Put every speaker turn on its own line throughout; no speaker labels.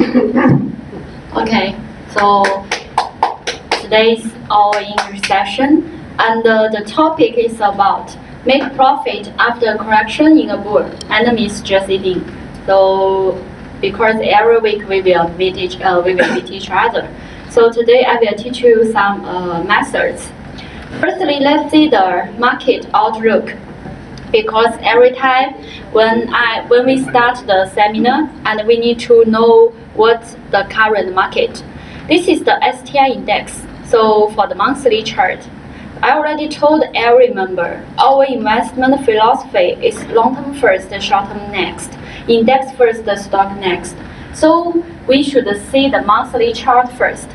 Okay, so today's our English session, and the topic is about make profit after correction in a bull and misjudging. So because every week we will meet each other. So today I will teach you some methods. Firstly, let's see the market outlook. Because every time when we start the seminar and we need to know what's the current market. This is the STI index. So for the monthly chart, I already told every member our investment philosophy is long-term first, short-term next, index first, stock next. So we should see the monthly chart first.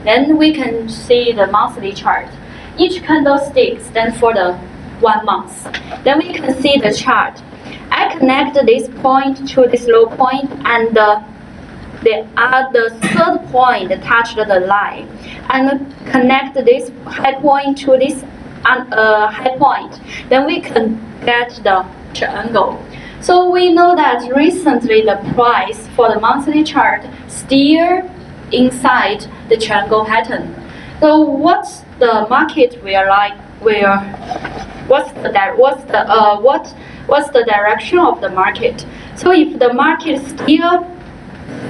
Then we can see the monthly chart. Each candlestick stands for the 1 month. Then we can see the chart. I connect this point to this low point, and the third point touch the line, and connect this high point to this high point. Then we can get the triangle. So we know that recently the price for the monthly chart still inside the triangle pattern. So what's the market will like? What's the direction of the market? So if the market still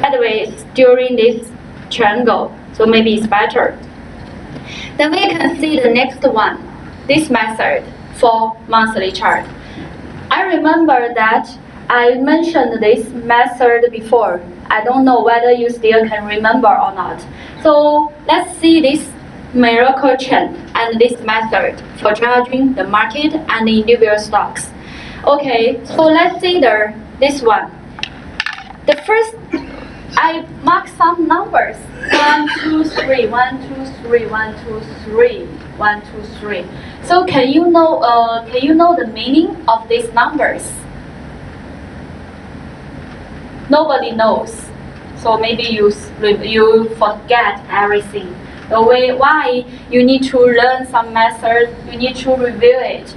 sideways during this triangle, so maybe it's better. Then we can see the next one, this method for monthly chart. I remember that I mentioned this method before. I don't know whether you still can remember or not. So let's see this miracle trend and this method for judging the market and the individual stocks. Okay, so let's see this one. The first, I mark some numbers. 1, 2, 3, 1, 2, 3, 1, 2, 3, 1, 2, 3. So can you know the meaning of these numbers? Nobody knows. So maybe you forget everything. The way why you need to learn some method, you need to review it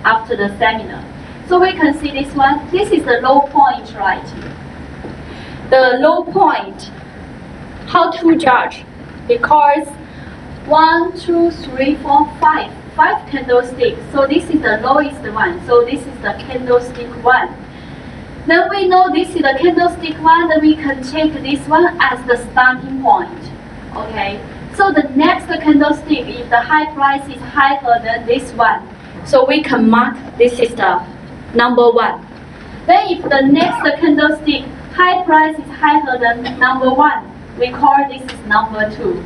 after the seminar. So we can see this one. This is the low point, right? The low point. How to judge? Because 1, 2, 3, 4, 5. 5 candlesticks. So this is the lowest one. So this is the candlestick 1. Then we know this is the candlestick 1. Then we can take this one as the starting point. Okay. So the next candlestick, if the high price is higher than this one, so we can mark this is the number 1. Then if the next candlestick, high price is higher than number 1, we call this is number 2.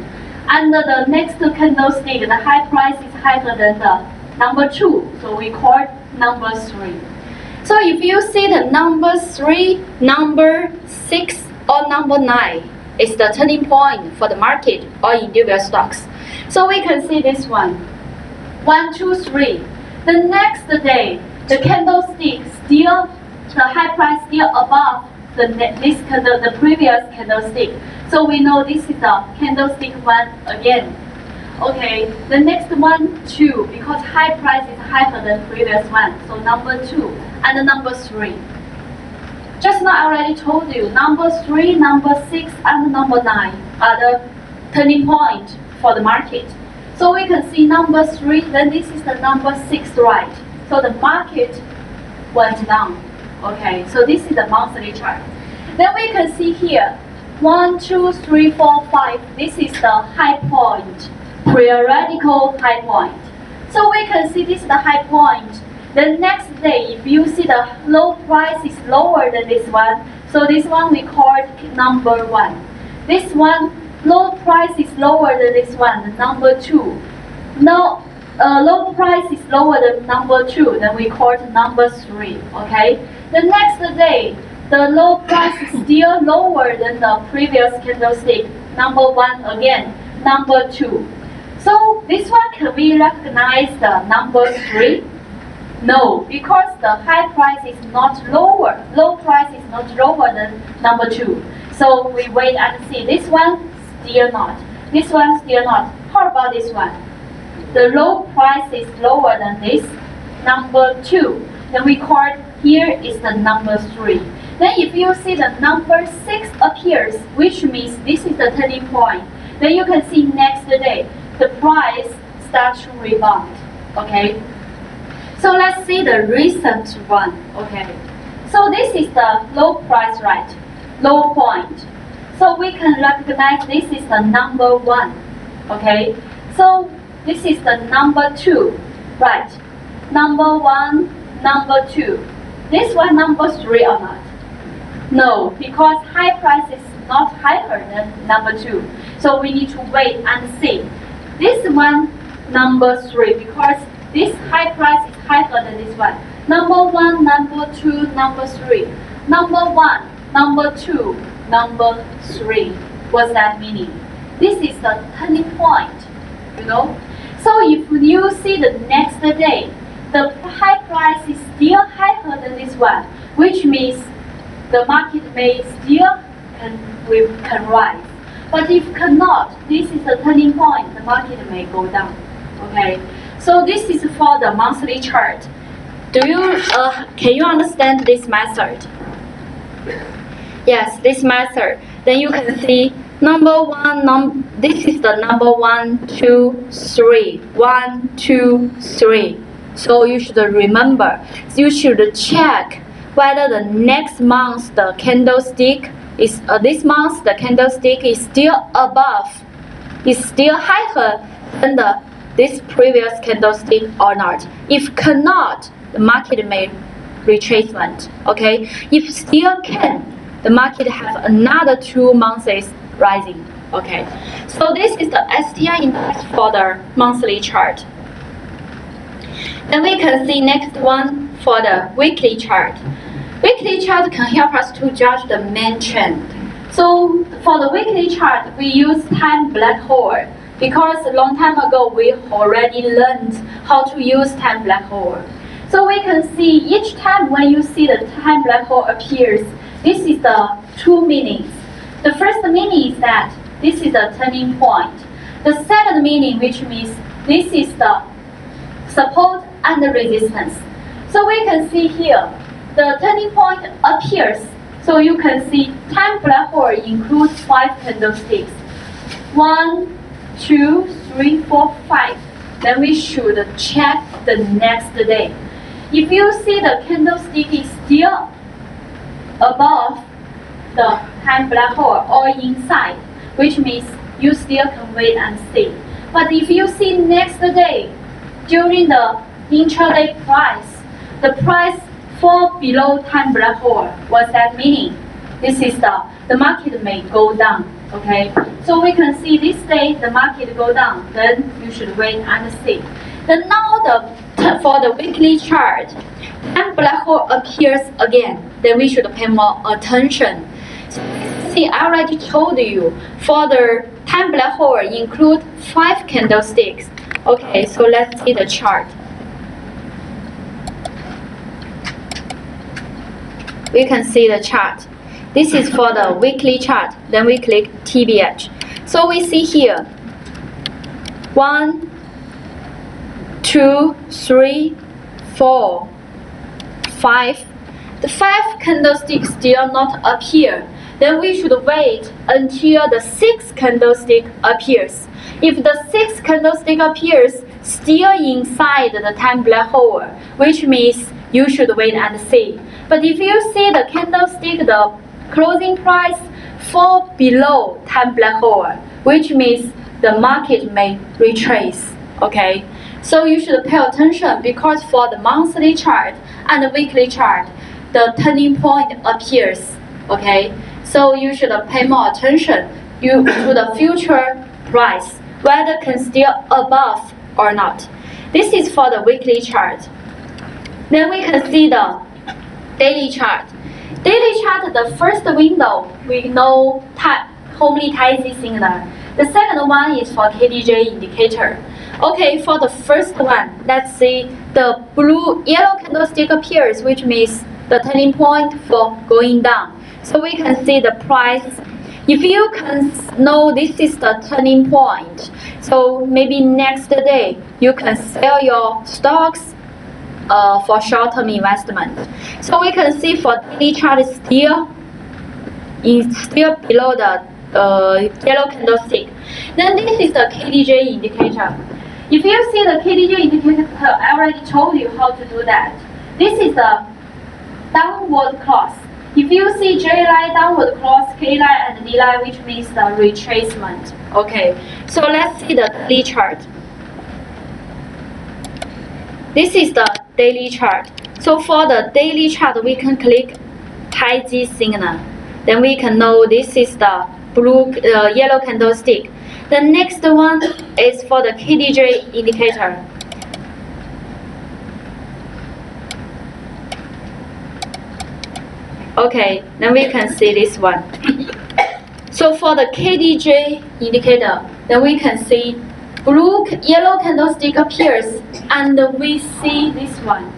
And the next candlestick, the high price is higher than the number 2, so we call number 3. So if you see the number 3, number 6, or number 9, it's the turning point for the market or individual stocks. So we can see this one. 1, 2, 3. The next day, the candlestick still, the high price still above the previous candlestick. So we know this is the candlestick 1 again. Okay, the next one, 2, because high price is higher than previous one. So number 2 and number 3. Just now I already told you, number 3, number 6, and number 9 are the turning point for the market. So we can see number 3, then this is the number 6, right? So the market went down. Okay, so this is the monthly chart. Then we can see here, 1, 2, 3, 4, 5. This is the high point, theoretical high point. So we can see this is the high point. The next day, if you see the low price is lower than this one, so this one we call number 1. This one, low price is lower than this one, number 2. No, low price is lower than number 2, then we call it number 3. Okay. The next day, the low price is still lower than the previous candlestick, number 1 again, number 2. So this one, can we recognize the number 3? No, because the high price is not lower. Low price is not lower than number 2. So we wait and see. This one, still not. This one, still not. How about this one? The low price is lower than this, number 2. Then we call here is the number 3. Then if you see the number 6 appears, which means this is the turning point, then you can see next day the price starts to rebound. Okay. So let's see the recent one. Okay. So this is the low price, right? Low point. So we can recognize this is the number 1. Okay. So this is the number 2, right? Number 1, number 2. This one number 3 or not? No, because high price is not higher than number 2. So we need to wait and see. This one number 3, because this high price is higher than this one. Number 1, number 2, number 3. Number 1, number 2, number 3. What's that meaning? This is the turning point, you know. So if you see the next day, the high price is still higher than this one, which means the market may still can rise. But if cannot, this is the turning point, the market may go down. Okay. So this is for the monthly chart. Can you understand this method? Yes, this method. Then you can see number 1, this is the number 1, 2, 3. 1, 2, 3. So you should remember, you should check whether the next month the candlestick is, this month the candlestick is still above, is still higher than this previous candlestick or not. If cannot, the market may retracement. Okay. If still can, the market have another 2 months rising. Okay. So this is the STI index for the monthly chart. Then we can see next one for the weekly chart. Weekly chart can help us to judge the main trend. So for the weekly chart, we use time black hole because a long time ago we already learned how to use time black hole. So we can see each time when you see the time black hole appears, this is the 2 meanings. The first meaning is that this is the turning point. The second meaning, which means this is the support and resistance. So we can see here, the turning point appears. So you can see time black hole includes 5 candlesticks. 1, 2, 3, 4, 5. Then we should check the next day. If you see the candlestick is still above the time black hole or inside, which means you still can wait and see. But if you see next day, during the intraday price, the price fall below time black hole, what's that meaning? This is the market may go down. Okay, so we can see this day the market go down, then you should wait and see. Then now for the weekly chart, time black hole appears again, then we should pay more attention. So, see, I already told you, for the time black hole include 5 candlesticks. Okay, so let's see the chart. We can see the chart. This is for the weekly chart. Then we click TBH. So we see here 1, 2, 3, 4, 5. The 5 candlesticks still not appear. Then we should wait until the 6th candlestick appears. If the 6th candlestick appears still inside the time black hole, which means you should wait and see. But if you see the candlestick, the closing price fall below time black hole, which means the market may retrace. Okay, so you should pay attention because for the monthly chart and the weekly chart, the turning point appears. Okay, so you should pay more attention to the future price, whether can still above or not. This is for the weekly chart. Then we can see the daily chart. Daily chart, the first window, we know homely Taiji signal. The second one is for KDJ indicator. Okay, for the first one, let's see the yellow candlestick appears, which means the turning point for going down. So we can see the price. If you can know this is the turning point, so maybe next day you can sell your stocks for short-term investment. So we can see for daily chart is still below the yellow candlestick. Then this is the KDJ indicator. If you see the KDJ indicator, I already told you how to do that. This is the downward cross. If you see J line, downward cross, K line, and D line, which means the retracement. Okay, so let's see the daily chart. This is the daily chart. So for the daily chart, we can click high G signal. Then we can know this is the yellow candlestick. The next one is for the KDJ indicator. Okay, then we can see this one. So for the KDJ indicator, then we can see yellow candlestick appears, and we see this one.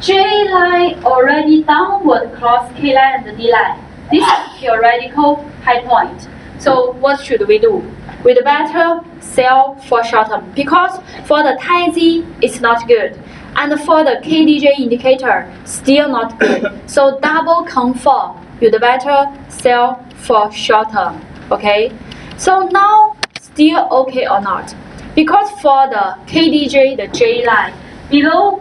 J line already downward cross K line and D line. This is theoretical high point. So what should we do? We'd better sell for short term, because for the TAIZ it's not good, and for the KDJ indicator still not good. So double confirm, you'd better sell for short term. Okay. So now still okay or not? Because for the KDJ, the J line below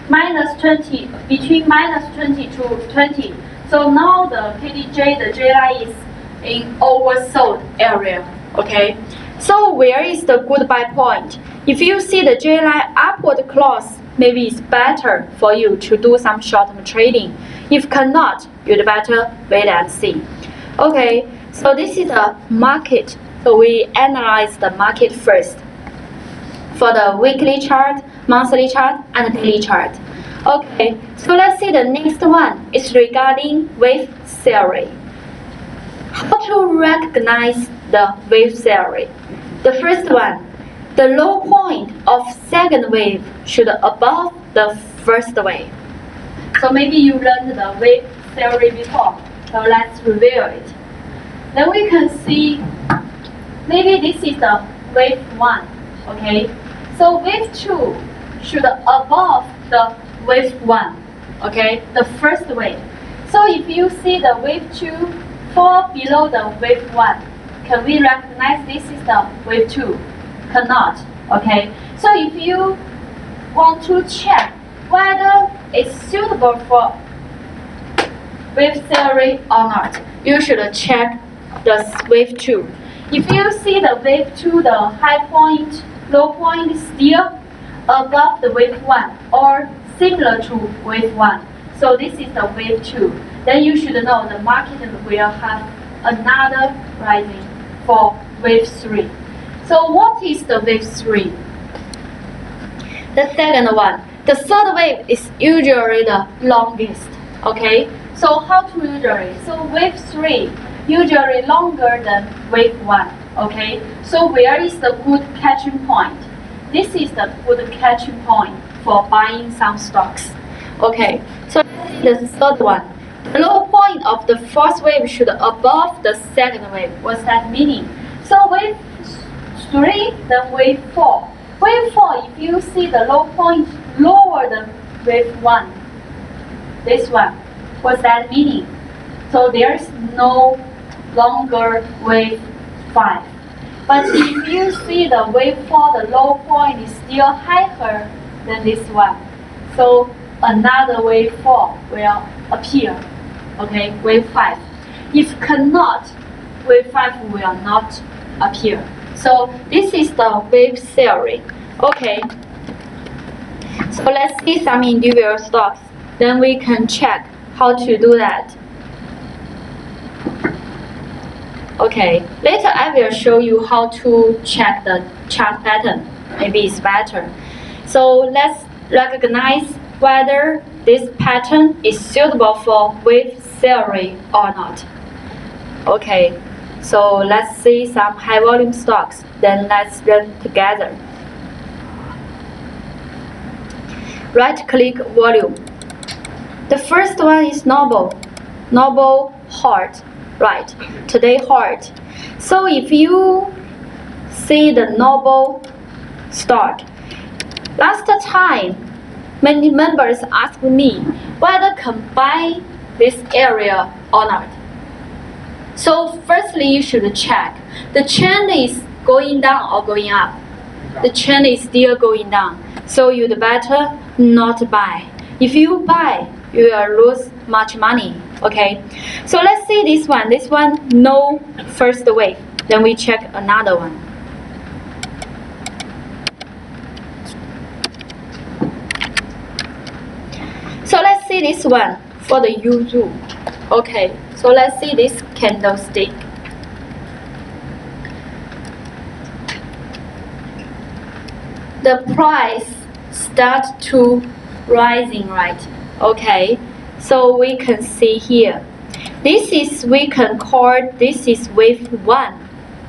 -20, between -20 to 20. So now the KDJ, the J line is in oversold area. Okay. So where is the good buy point? If you see the J line upward cross, maybe it's better for you to do some short-term trading. If cannot, you'd better wait and see. Okay. So this is the market. So we analyze the market first. For the weekly chart, monthly chart, and daily chart. Okay, so let's see the next one is regarding wave theory. How to recognize the wave theory? The first one, the low point of second wave should above the first wave. So maybe you learned the wave theory before, so let's review it. Then we can see, maybe this is the wave 1, okay? So wave 2 should above the wave 1, okay? The first wave. So if you see the wave 2 fall below the wave 1, can we recognize this is the wave 2? Cannot, okay? So if you want to check whether it's suitable for wave theory or not, you should check the wave 2. If you see the wave 2, the high point, low point is still above the wave 1 or similar to wave 1. So this is the wave 2. Then you should know the market will have another rising for wave 3. So what is the wave 3? The second one. The third wave is usually the longest. Okay? So how to usually? So wave 3 usually longer than wave 1. Okay? So where is the good catching point? This is the good catching point for buying some stocks. Okay, so the third one. The low point of the first wave should above the second wave. What's that meaning? So wave 3, then wave 4. Wave 4, if you see the low point lower than wave 1, this one, what's that meaning? So there's no longer wave 5. But if you see the wave 4, the low point is still higher than this one. So another wave 4 will appear. Okay, wave 5. If cannot, wave 5 will not appear. So this is the wave theory. Okay. So let's see some individual stocks. Then we can check how to do that. Okay, later I will show you how to check the chart pattern. Maybe it's better. So let's recognize whether this pattern is suitable for wave theory or not. Okay, so let's see some high volume stocks. Then let's run together. Right click volume. The first one is Noble. Noble Heart. Right, today Heart. So if you see the Noble stock, last time Many members ask me whether can buy this area or not. So firstly, you should check the trend is going down or going up. The trend is still going down, so you'd better not buy. If you buy, you will lose much money. Okay, so let's see this one. This one, no first wave. Then we check another one. So let's see this one for the Yuzu. Okay, so let's see this candlestick. The price start to rising, right? Okay, so we can see here. This is, we can call this is wave 1.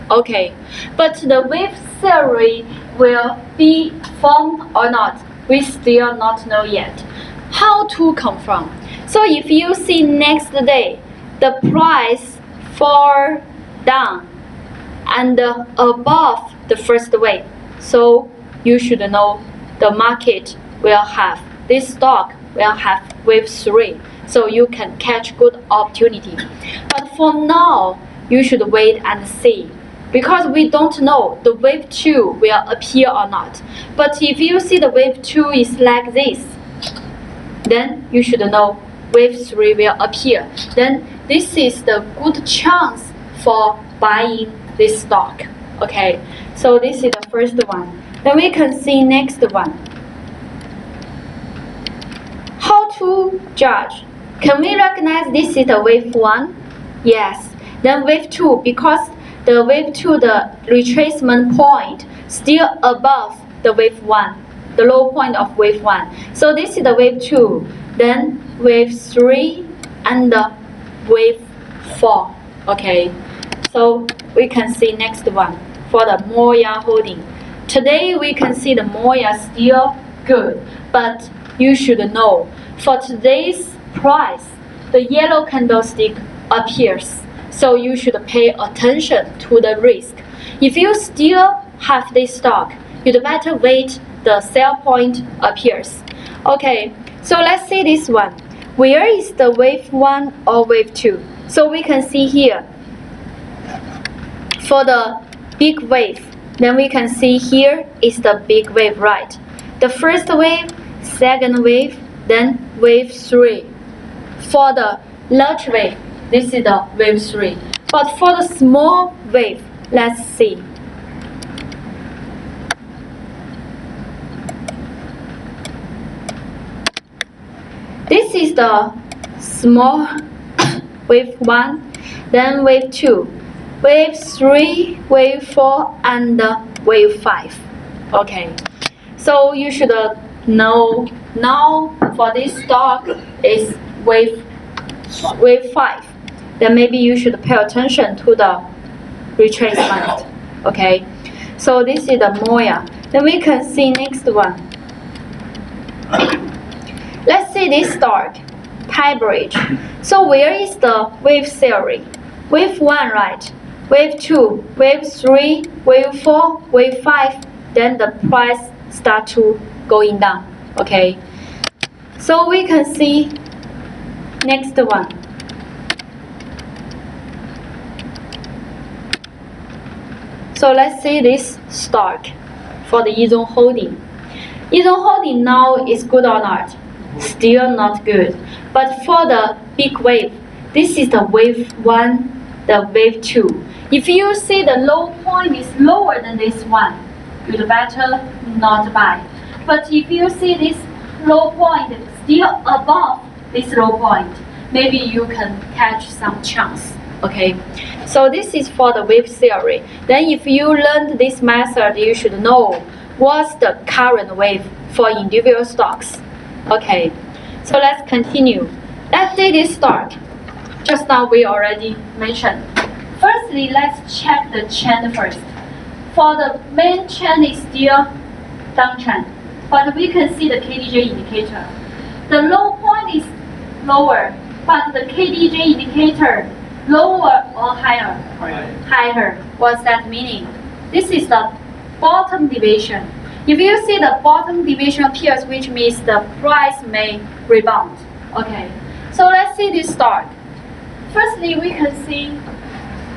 Okay, but the wave theory will be formed or not, we still not know yet. How to confirm? So if you see next day, the price fall down and above the first wave, so you should know the market will have, this stock will have wave 3, so you can catch good opportunity. But for now, you should wait and see, because we don't know the wave 2 will appear or not. But if you see the wave 2 is like this, then you should know wave 3 will appear. Then this is the good chance for buying this stock. Okay, so this is the first one. Then we can see next one. How to judge? Can we recognize this is the wave 1? Yes. Then wave 2, because the wave 2, the retracement point still above the wave 1, the low point of wave 1. So this is the wave 2. Then wave 3 and the wave 4. Okay. So we can see next one for the Moya holding. Today we can see the Moya still good, but you should know for today's price, the yellow candlestick appears. So you should pay attention to the risk. If you still have this stock, you'd better wait the sell point appears. Okay, so let's see this one. Where is the wave 1 or wave 2? So we can see here for the big wave, then we can see here is the big wave, right? The first wave, second wave, then wave 3. For the large wave, this is the wave 3. But for the small wave, let's see. This is the small wave 1, then wave 2, wave 3, wave 4, and wave 5. Okay, so you should know now for this stock is wave 5. Then maybe you should pay attention to the retracement. Okay, so this is the Moya. Then we can see next one. Let's see this stock, Thai Bridge. So where is the wave theory? Wave 1, right? Wave 2, wave 3, wave 4, wave 5. Then the price start to going down. Okay. So we can see next one. So let's see this stock for the Yizong Holding. Yizong Holding now is good or not? Still not good. But for the big wave, this is the wave 1, the wave 2. If you see the low point is lower than this one, you'd better not buy. But if you see this low point still above this low point, maybe you can catch some chance. Okay, so this is for the wave theory. Then if you learned this method, you should know what's the current wave for individual stocks. Okay, so let's continue. Let's see this stock. Just now we already mentioned. Firstly, let's check the trend first. For the main trend is still downtrend, but we can see the KDJ indicator. The low point is lower, but the KDJ indicator lower or higher? Higher. What's that meaning? This is the bottom deviation. If you see the bottom deviation appears, which means the price may rebound. Okay, so let's see this stock. Firstly, we can see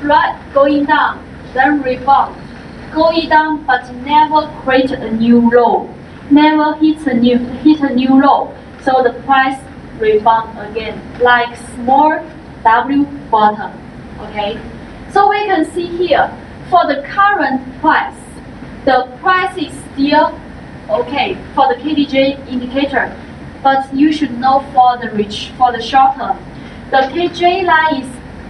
price going down, then rebound, going down, but never create a new low, never hit a new low. So the price rebound again, like small W bottom. Okay, so we can see here for the current price, the price is still okay for the KDJ indicator, but you should know for the short term, the KJ line is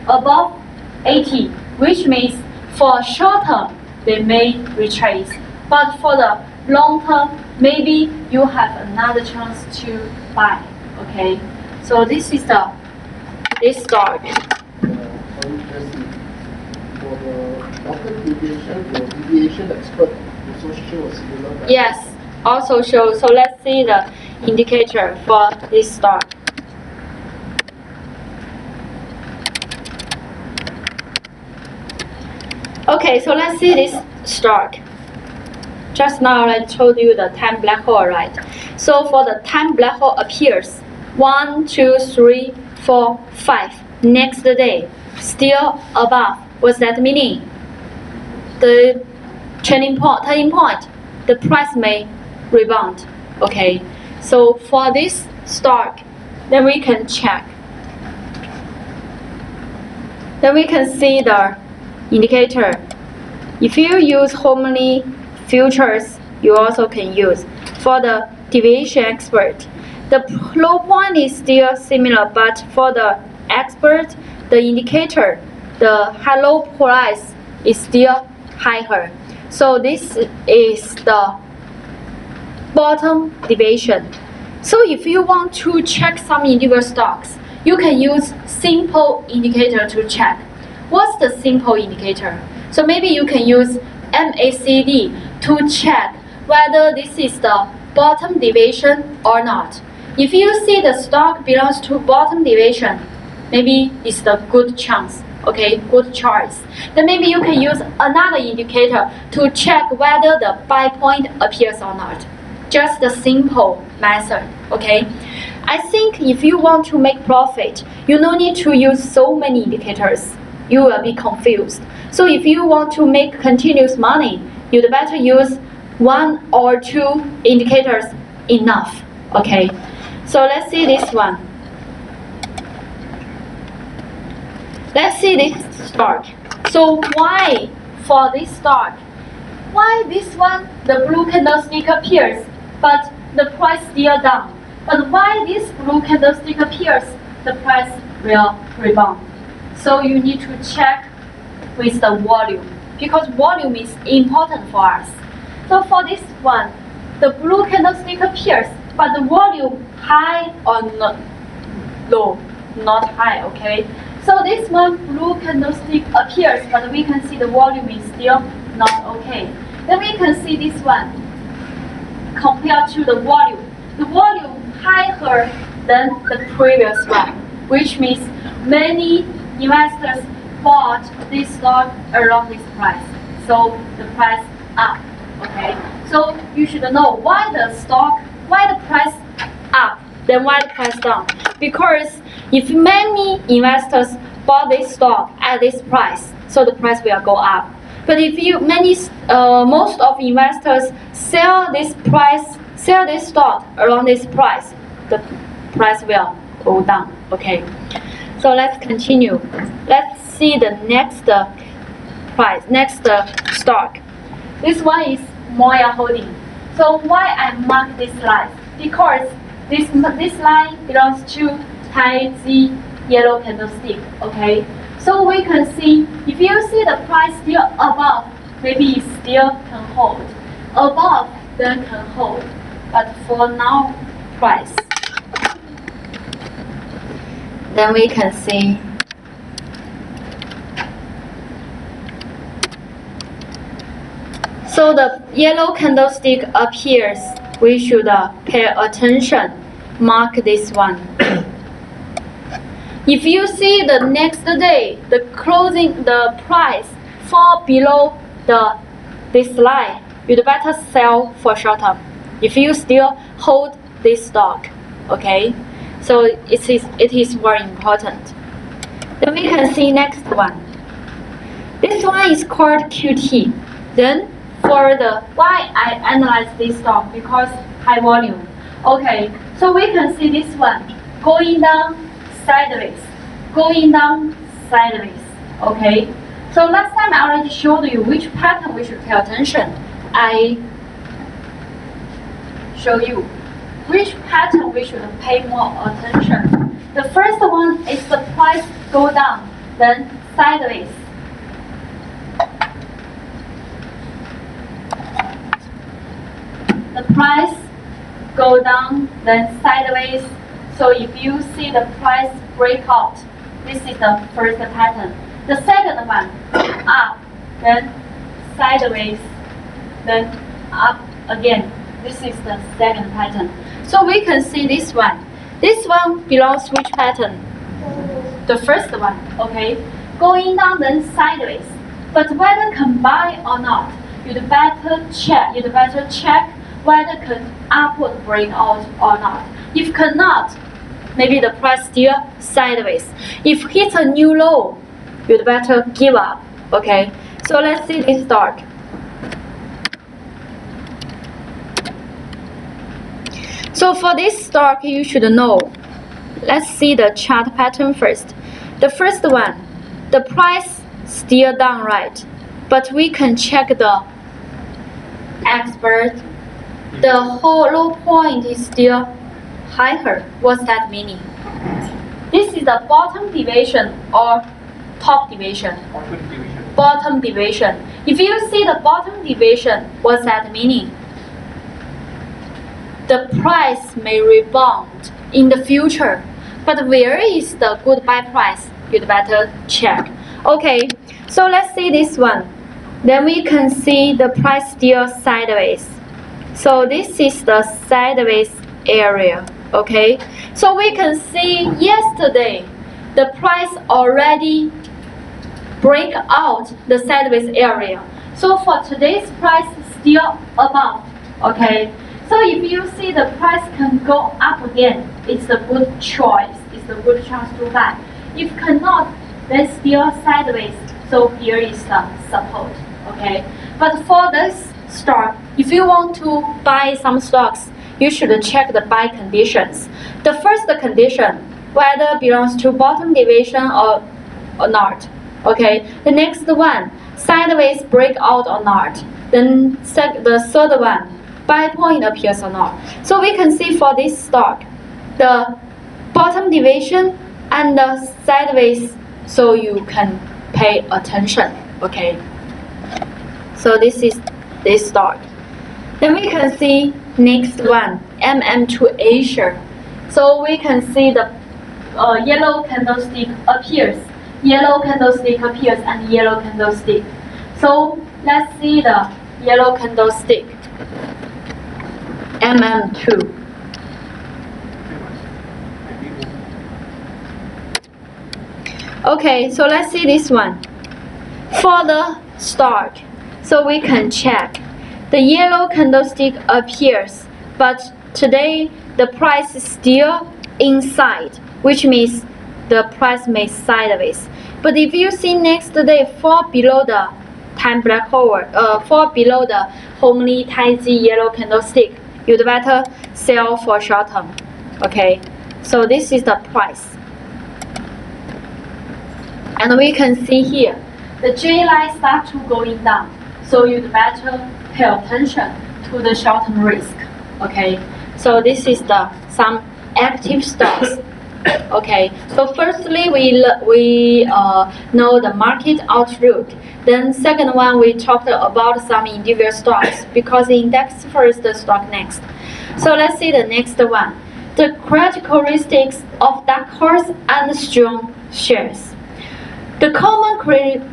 above 80, which means for short term they may retrace, but for the long term maybe you have another chance to buy. Okay, so this is this stock.
For the bottom deviation, the deviation expert also show a similar.
Yes, also show. So let's see the indicator for this stock. Okay, so let's see this stock. Just now I told you the time black hole, right? So for the time black hole appears 1, 2, 3, 4, 5. Next day, still above. What's that meaning? The turning point, the price may rebound. Okay, so for this stock, then we can check. Then we can see the indicator. If you use Homely futures, you also can use. For the deviation expert, the low point is still similar, but for the expert, the indicator, the hello price is still higher. So this is the bottom deviation. So if you want to check some individual stocks, you can use simple indicator to check. What's the simple indicator? So maybe you can use MACD to check whether this is the bottom deviation or not. If you see the stock belongs to bottom deviation, maybe it's the good chance, okay, good choice. Then maybe you can use another indicator to check whether the buy point appears or not. Just a simple method, okay? I think if you want to make profit, you no need to use so many indicators. You will be confused. So if you want to make continuous money, you'd better use 1 or 2 indicators enough, okay? So let's see this one. Let's see this stock. So why for this stock? Why this one, the blue candlestick appears, but the price still down? But why this blue candlestick appears, the price will rebound? So you need to check with the volume, because volume is important for us. So for this one, the blue candlestick appears, but the volume high or not low? Not high, okay? So this one, blue candlestick appears, but we can see the volume is still not okay. Then we can see this one, compared to the volume higher than the previous one, which means many investors bought this stock around this price. So the price up, okay? So you should know why the price up, then why the price down. Because if many investors bought this stock at this price, so the price will go up. But if most of investors sell this stock around this price, the price will go down. Okay. So let's continue. Let's see the next stock. This one is Moya Holding. So why I mark this line? Because this line belongs to Tai Z yellow candlestick. Okay. So we can see, if you see the price still above, maybe it still can hold. Above, then can hold. But for now, price. Then we can see so the yellow candlestick appears. We should pay attention. Mark this one. If you see the next day, the price fall below this line, you'd better sell for short term. If you still hold this stock, okay? So it is very important. Then we can see next one. This one is called QT. Then for the why I analyze this stock, because high volume. Okay, so we can see this one going down sideways, going down sideways. Okay, so last time I already showed you which pattern we should pay attention. I show you which pattern we should pay more attention. The first one is the price go down, then sideways. The price go down, then sideways. So if you see the price break out, this is the first pattern. The second one, up, then sideways, then up again. This is the second pattern. So we can see this one. This one belongs which pattern? The first one, okay? Going down then sideways. But whether can buy or not, you'd better check whether can upward break out or not. If cannot, maybe the price still sideways. If hit a new low, you'd better give up, okay? So let's see this stock. So for this stock, you should know. Let's see the chart pattern first. The first one, the price still down, right? But we can check the expert. The whole low point is still higher. What's that meaning? This is the bottom deviation or top deviation? Bottom deviation. If you see the bottom deviation, what's that meaning? The price may rebound in the future, but where is the good buy price? You'd better check. Okay, so let's see this one. Then we can see the price still sideways. So this is the sideways area, okay? So we can see yesterday, the price already break out the sideways area. So for today's price, still above, okay? So if you see the price can go up again, it's a good choice. It's a good chance to buy. If cannot, then still sideways. So here is the support, okay? But for this stock, if you want to buy some stocks, you should check the buy conditions. The first condition, whether belongs to bottom deviation or not. Okay. The next one, sideways breakout or not. Then the third one, buy point appears or not. So we can see for this stock, the bottom deviation and the sideways, so you can pay attention. Okay. So this is this stock. Then we can see next one, MM2 Asia. So we can see the yellow candlestick appears. Yellow candlestick appears and yellow candlestick. So let's see the yellow candlestick. MM2. Okay, so let's see this one. For the stock, so we can check. The yellow candlestick appears, but today the price is still inside, which means the price may sideways. But if you see next day fall below the time black hole, fall below the homely tiny yellow candlestick, you'd better sell for short term. Okay, so this is the price. And we can see here, the J line start to going down. So you'd better pay attention to the short-term risk. Okay, so this is the some active stocks. Okay, so firstly we know the market outlook. Then second one we talked about some individual stocks because the index first, the stock next. So let's see the next one. The characteristics of dark horse and strong shares. The common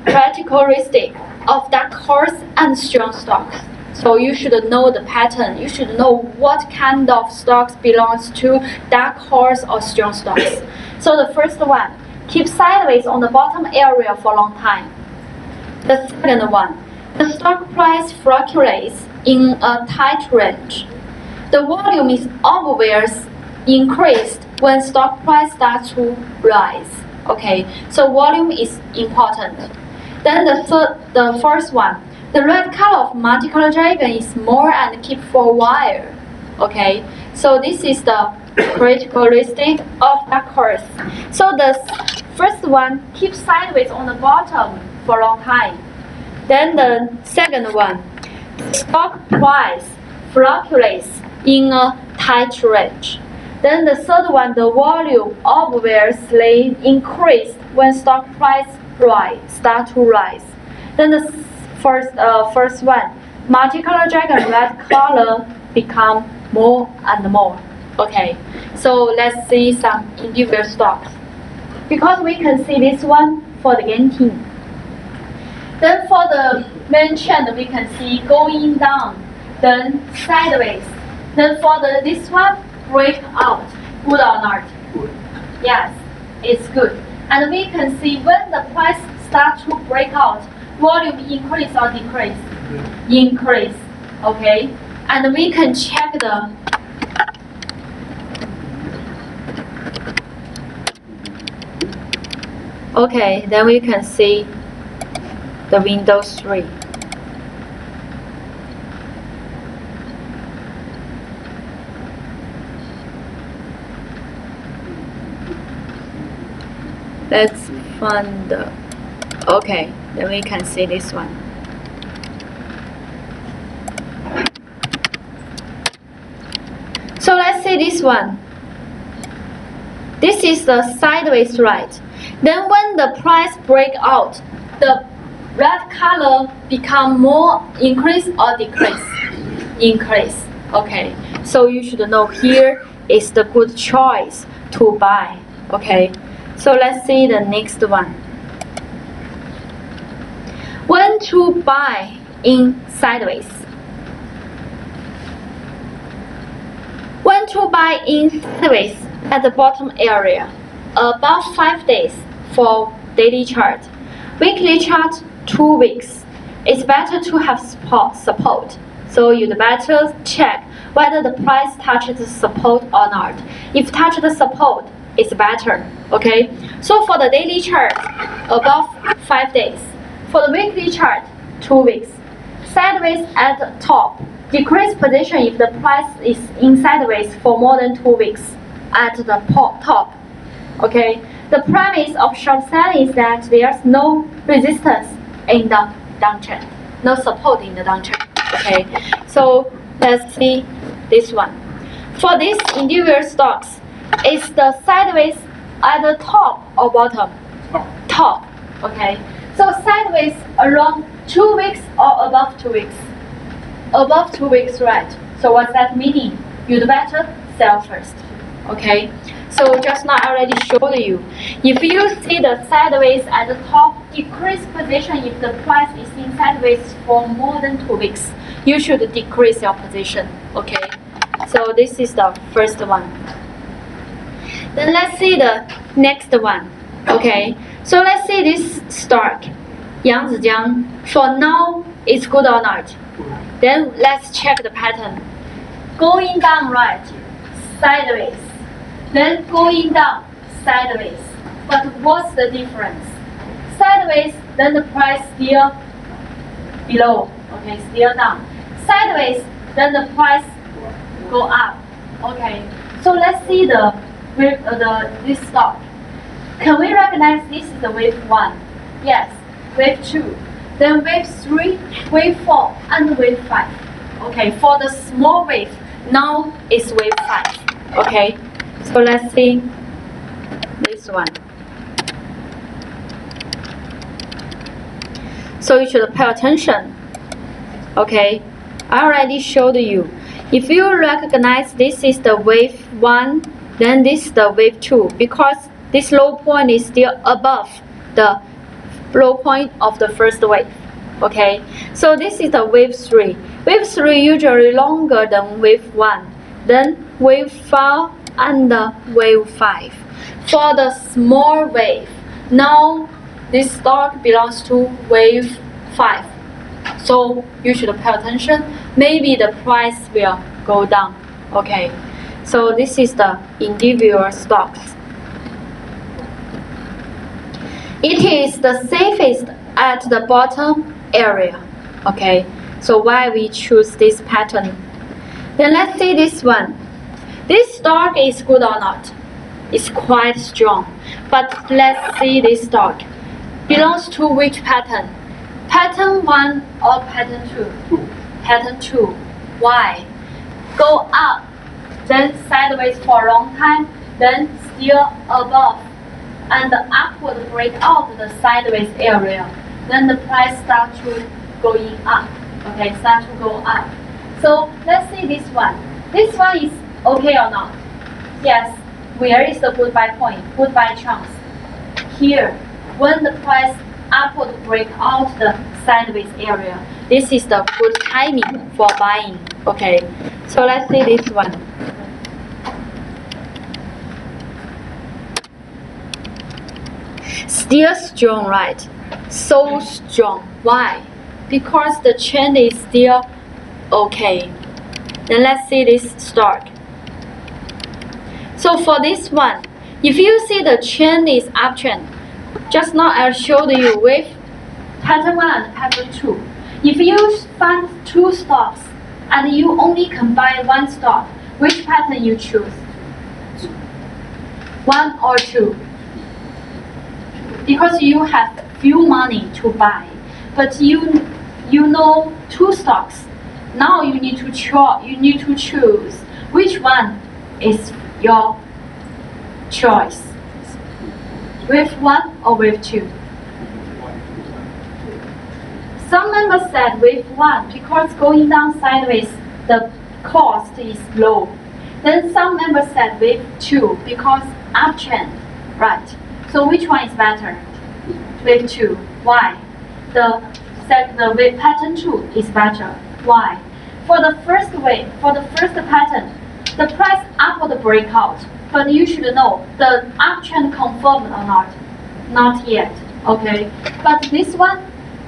characteristic of dark horse and strong stocks. So you should know the pattern. You should know what kind of stocks belongs to dark horse or strong stocks. So the first one, keep sideways on the bottom area for a long time. The second one, the stock price fluctuates in a tight range. The volume is always increased when stock price starts to rise. Okay, so volume is important. Then the first one, the red color of multicolor dragon is more and keep for a while. Okay, so this is the characteristic of that course. So the first one keeps sideways on the bottom for a long time. Then the second one, stock price fluctuates in a tight range. Then the third one, the volume obviously increased when stock price start to rise. Then the first one, multicolor dragon red color become more and more. Okay, so let's see some individual stocks. Because we can see this one for the Genting. Then for the main trend, we can see going down, then sideways. Then for this one, break out. Good or not?
Good.
Yes, it's good. And we can see when the price starts to break out, volume increase or decrease? Increase. Okay. And we can check the okay, then we can see the Windows 3. Let's find the okay, then we can see this one. So let's see this one. This is the sideways right. Then when the price break out, the red color become more increase or decrease? Increase. Okay. So you should know here is the good choice to buy. Okay. So let's see the next one. When to buy in sideways? When to buy in sideways at the bottom area, about 5 days for daily chart. Weekly chart, 2 weeks. It's better to have support. So you'd better check whether the price touches the support or not. If touch the support, it's better. Okay. So for the daily chart, about 5 days. For the weekly chart, 2 weeks. Sideways at the top. Decrease position if the price is in sideways for more than 2 weeks at the top. Okay. The premise of short selling is that there's no resistance in the downtrend, no support in the downtrend. Okay. So let's see this one. For these individual stocks, is the sideways at the top or bottom? Top. Okay. So sideways around 2 weeks or above 2 weeks? Above 2 weeks, right? So what's that meaning? You'd better sell first. Okay. So just now I already showed you. If you see the sideways at the top, decrease position if the price is in sideways for more than 2 weeks, you should decrease your position. Okay. So this is the first one. Then let's see the next one. Okay. So let's see this stock, Yangzijiang. For now, it's good or not? Then let's check the pattern. Going down right, sideways. Then going down, sideways. But what's the difference? Sideways, then the price still below. Okay, still down. Sideways, then the price go up. Okay. So let's see this stock. Can we recognize this is the wave 1? Yes. Wave 2. Then wave 3, wave 4, and wave 5. Okay, for the small wave, now it's wave 5. Okay, so let's see this one. So you should pay attention. Okay, I already showed you. If you recognize this is the wave 1, then this is the wave 2, because this low point is still above the low point of the first wave. Okay, so this is the wave 3. Wave 3 usually longer than wave 1. Then wave 4 and wave 5. For the small wave, now this stock belongs to wave 5. So you should pay attention. Maybe the price will go down. Okay. So this is the individual stocks. It is the safest at the bottom area. Okay. So why we choose this pattern? Then let's see this one. This stock is good or not? It's quite strong. But let's see this stock. Belongs to which pattern? Pattern 1 or pattern 2? Pattern 2. Why? Go up, then sideways for a long time, then still above, and the upward break out the sideways area. Then the price start to going up. Okay, start to go up. So let's see this one. This one is okay or not? Yes. Where is the good buy point? Good buy chance. Here, when the price upward break out the sideways area, this is the good timing for buying. Okay, so let's see this one. Still strong, right? So strong. Why? Because the trend is still okay. Then let's see this stock. So for this one, if you see the trend is uptrend, just now I showed you with pattern 1 and pattern 2. If you find 2 stocks and you only combine 1 stock, which pattern you choose? 1 or 2? Because you have few money to buy, but you know 2 stocks. Now you need to choose which one is your choice. With 1 or with 2? Some members said with 1 because going down sideways the cost is low. Then some members said with 2 because uptrend, right? So which one is better? With 2. Why? The with pattern 2 is better. Why? For the first pattern, the price upward breakout, but you should know the uptrend confirmed or not? Not yet. Okay. But this one,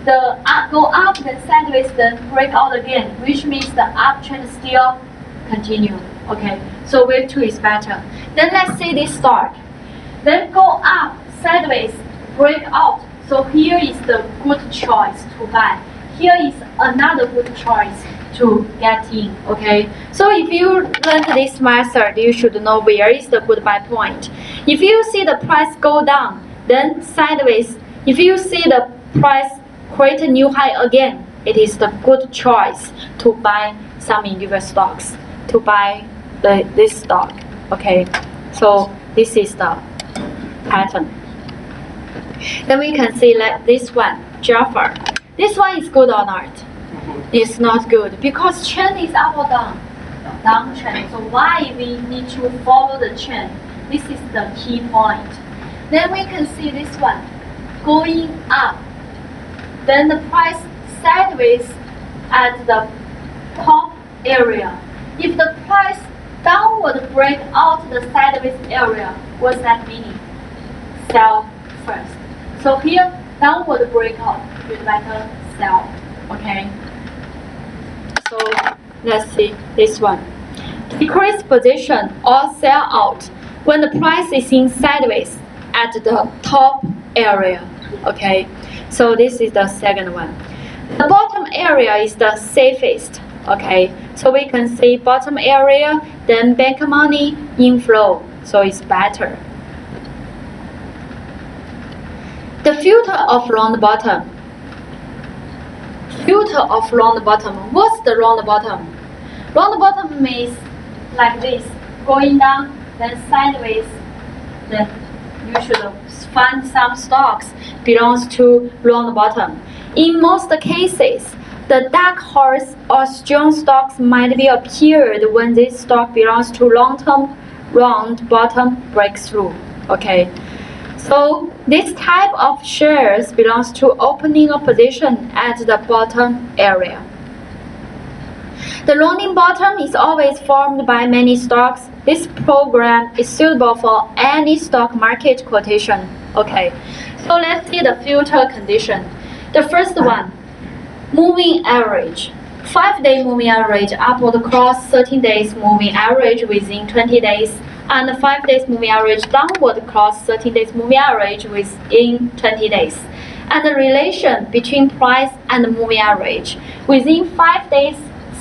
the go up then sideways then break out again, which means the uptrend still continue. Okay. So wave 2 is better. Then let's see this stock. Then go up sideways, break out. So here is the good choice to buy. Here is another good choice to get in. Okay. So if you learn this method, you should know where is the good buy point. If you see the price go down, then sideways. If you see the price create a new high again, it is the good choice to buy some individual stocks, to buy this stock. Okay. So this is the pattern. Then we can see like this one, Jaffa. This one is good or not? It's not good because trend is up or down? Downtrend. So why we need to follow the trend? This is the key point. Then we can see this one going up. Then the price sideways at the top area. If the price downward break out the sideways area, what's that meaning? Sell first. So here, downward breakout, you better sell. Okay. So let's see this one. Decrease position or sell out when the price is in sideways at the top area. Okay. So this is the second one. The bottom area is the safest. Okay. So we can see bottom area, then bank money inflow. So it's better. The filter of round bottom. Filter of round bottom. What's the round bottom? Round bottom means like this, going down, then sideways. Then you should find some stocks belongs to round bottom. In most cases, the dark horse or strong stocks might be appeared when this stock belongs to long-term round bottom breakthrough. Okay. So this type of shares belongs to opening a position at the bottom area. The rolling bottom is always formed by many stocks. This program is suitable for any stock market quotation. Okay, so let's see the filter condition. The first one, Moving average. 5-day moving average, upward cross 13 days moving average within 20 days, and 5 days moving average, downward cross 13 days moving average within 20 days. And the relation between price and moving average. Within 5 days,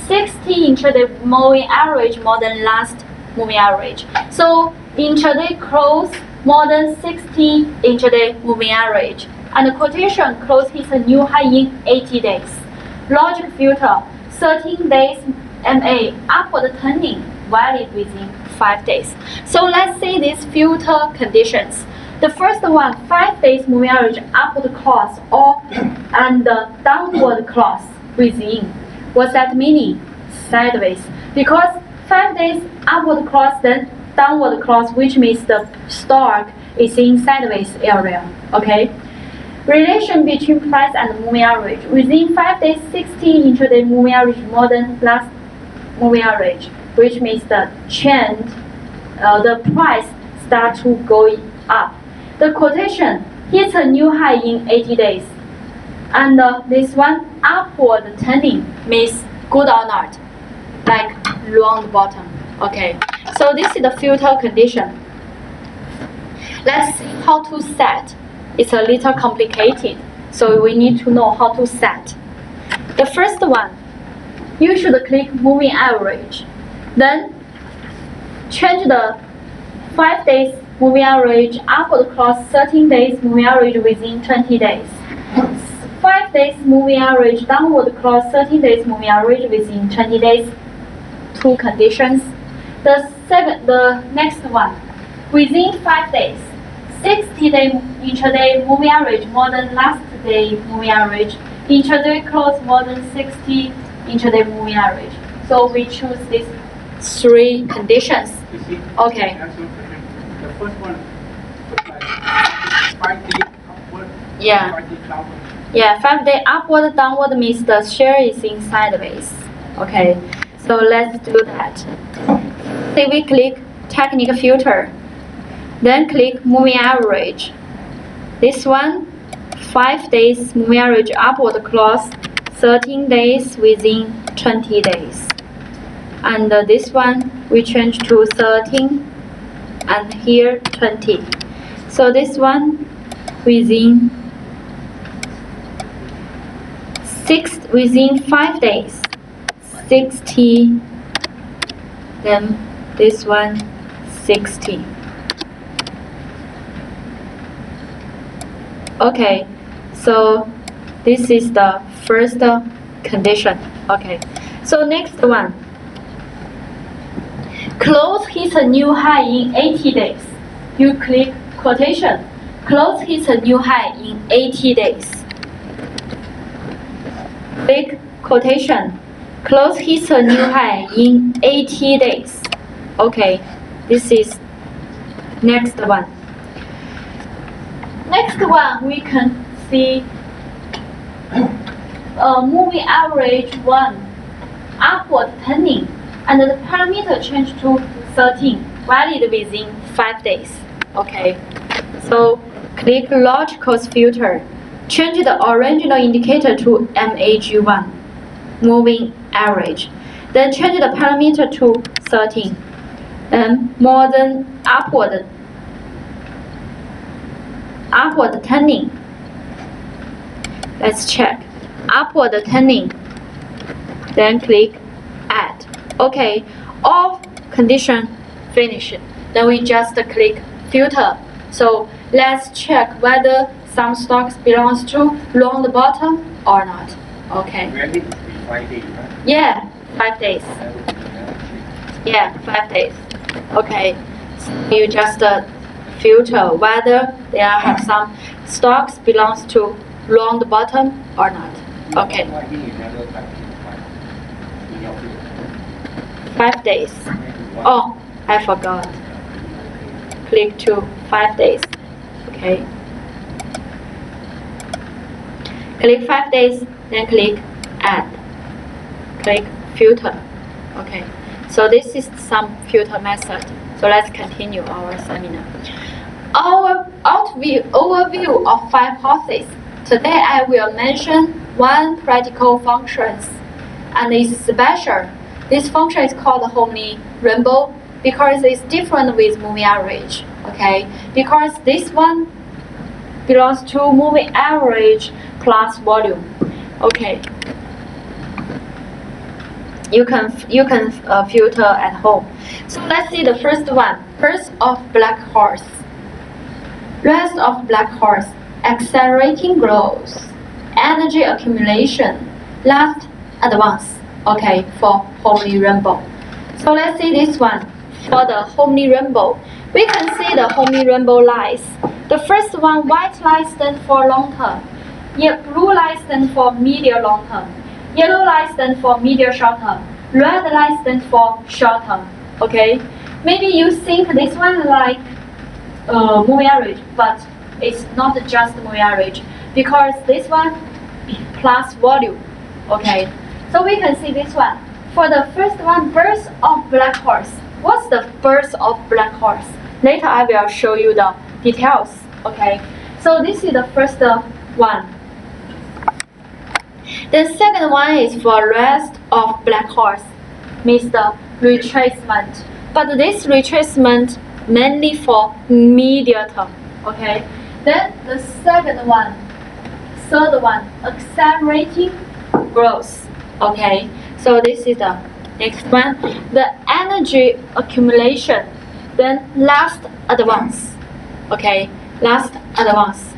60 intraday moving average more than last moving average. So intraday close more than 60 intraday moving average. And the quotation close hits a new high in 80 days. Logic filter, 13 days MA, upward turning, valid within 5 days. So let's see these filter conditions. The first one, 5 days moving average, upward cross or and downward cross within. What's that meaning? Sideways. Because 5 days upward cross, then downward cross, which means the stock is in sideways area. Okay. Relation between price and moving average. Within 5 days, 60 intraday moving average more than last moving average, which means the trend, the price start to go up. The quotation hits a new high in 80 days. And this one, upward turning, means good or not, like round bottom. Okay, so this is the filter condition. Let's see how to set. It's a little complicated, so we need to know how to set. The first one, you should click moving average. Then change the 5 days moving average upward cross 13 days moving average within 20 days. 5 days moving average downward cross 13 days moving average within 20 days. Two conditions. The next one, within 5 days, 60-day intraday moving average more than last day moving average. Intraday close more than 60 intraday moving average. So we choose these three conditions.
You see?
Okay.
The first one, like 5 days upward,
Yeah.
5 days downward.
Yeah, 5-day upward downward means the share is in sideways. Okay, so let's do that. Say we click technical filter, then click moving average. This one, 5 days moving average upward cross 13 days within 20 days. And this one we change to 13 and here 20. So this one within 5 days, 60, then this one 60. Okay, so this is the first condition. Okay, so next one, close hits a new high in 80 days. You click quotation, close hits a new high in 80 days. Click quotation, close hits a new high in 80 days. Okay, this is next one. Next one, we can see moving average 1, upward turning, and the parameter change to 13, valid within 5 days. Okay, so click logical filter. Change the original indicator to MAG1, moving average. Then change the parameter to 13. Then more than upward turning. Let's check. Upward turning. Then click add. Okay, all condition finished. Then we just click filter. So let's check whether some stocks belongs to round bottom or not. Okay.
Valid is 5 days, huh?
Yeah, 5 days. Yeah, 5 days. Okay. So you just filter whether there have some stocks belongs to round bottom or not. Okay. 5 days. Oh, I forgot. Click to 5 days. Okay. Click 5 days, then click add. Click filter. Okay. So this is some filter method. So let's continue our seminar. Our overview of 5 hypotheses. Today I will mention one practical function, and it's special. This function is called homely rainbow because it's different with moving average. Okay, because this one belongs to moving average plus volume. Okay, you can filter at home. So let's see the first one. First of black horse. Rest of black horse. Accelerating growth. Energy accumulation. Last advance. Okay, for homely rainbow. So let's see this one. For the homely rainbow, we can see the homely rainbow lines. The first one, white line stands for long term. Blue line stands for medium long term. Yellow line stands for medium short term. Red line stands for short term. Okay? Maybe you think this one like moving average, but it's not just moving average because this one plus volume. Okay? So we can see this one. For the first one, birth of black horse. What's the birth of black horse? Later I will show you the details. Okay? So this is the first one. The second one is for rest of black horse, means the retracement. But this retracement mainly for medium term. Okay. Then the third one, accelerating growth. Okay. So this is the next one. The energy accumulation. Then last advance. Okay. Last advance.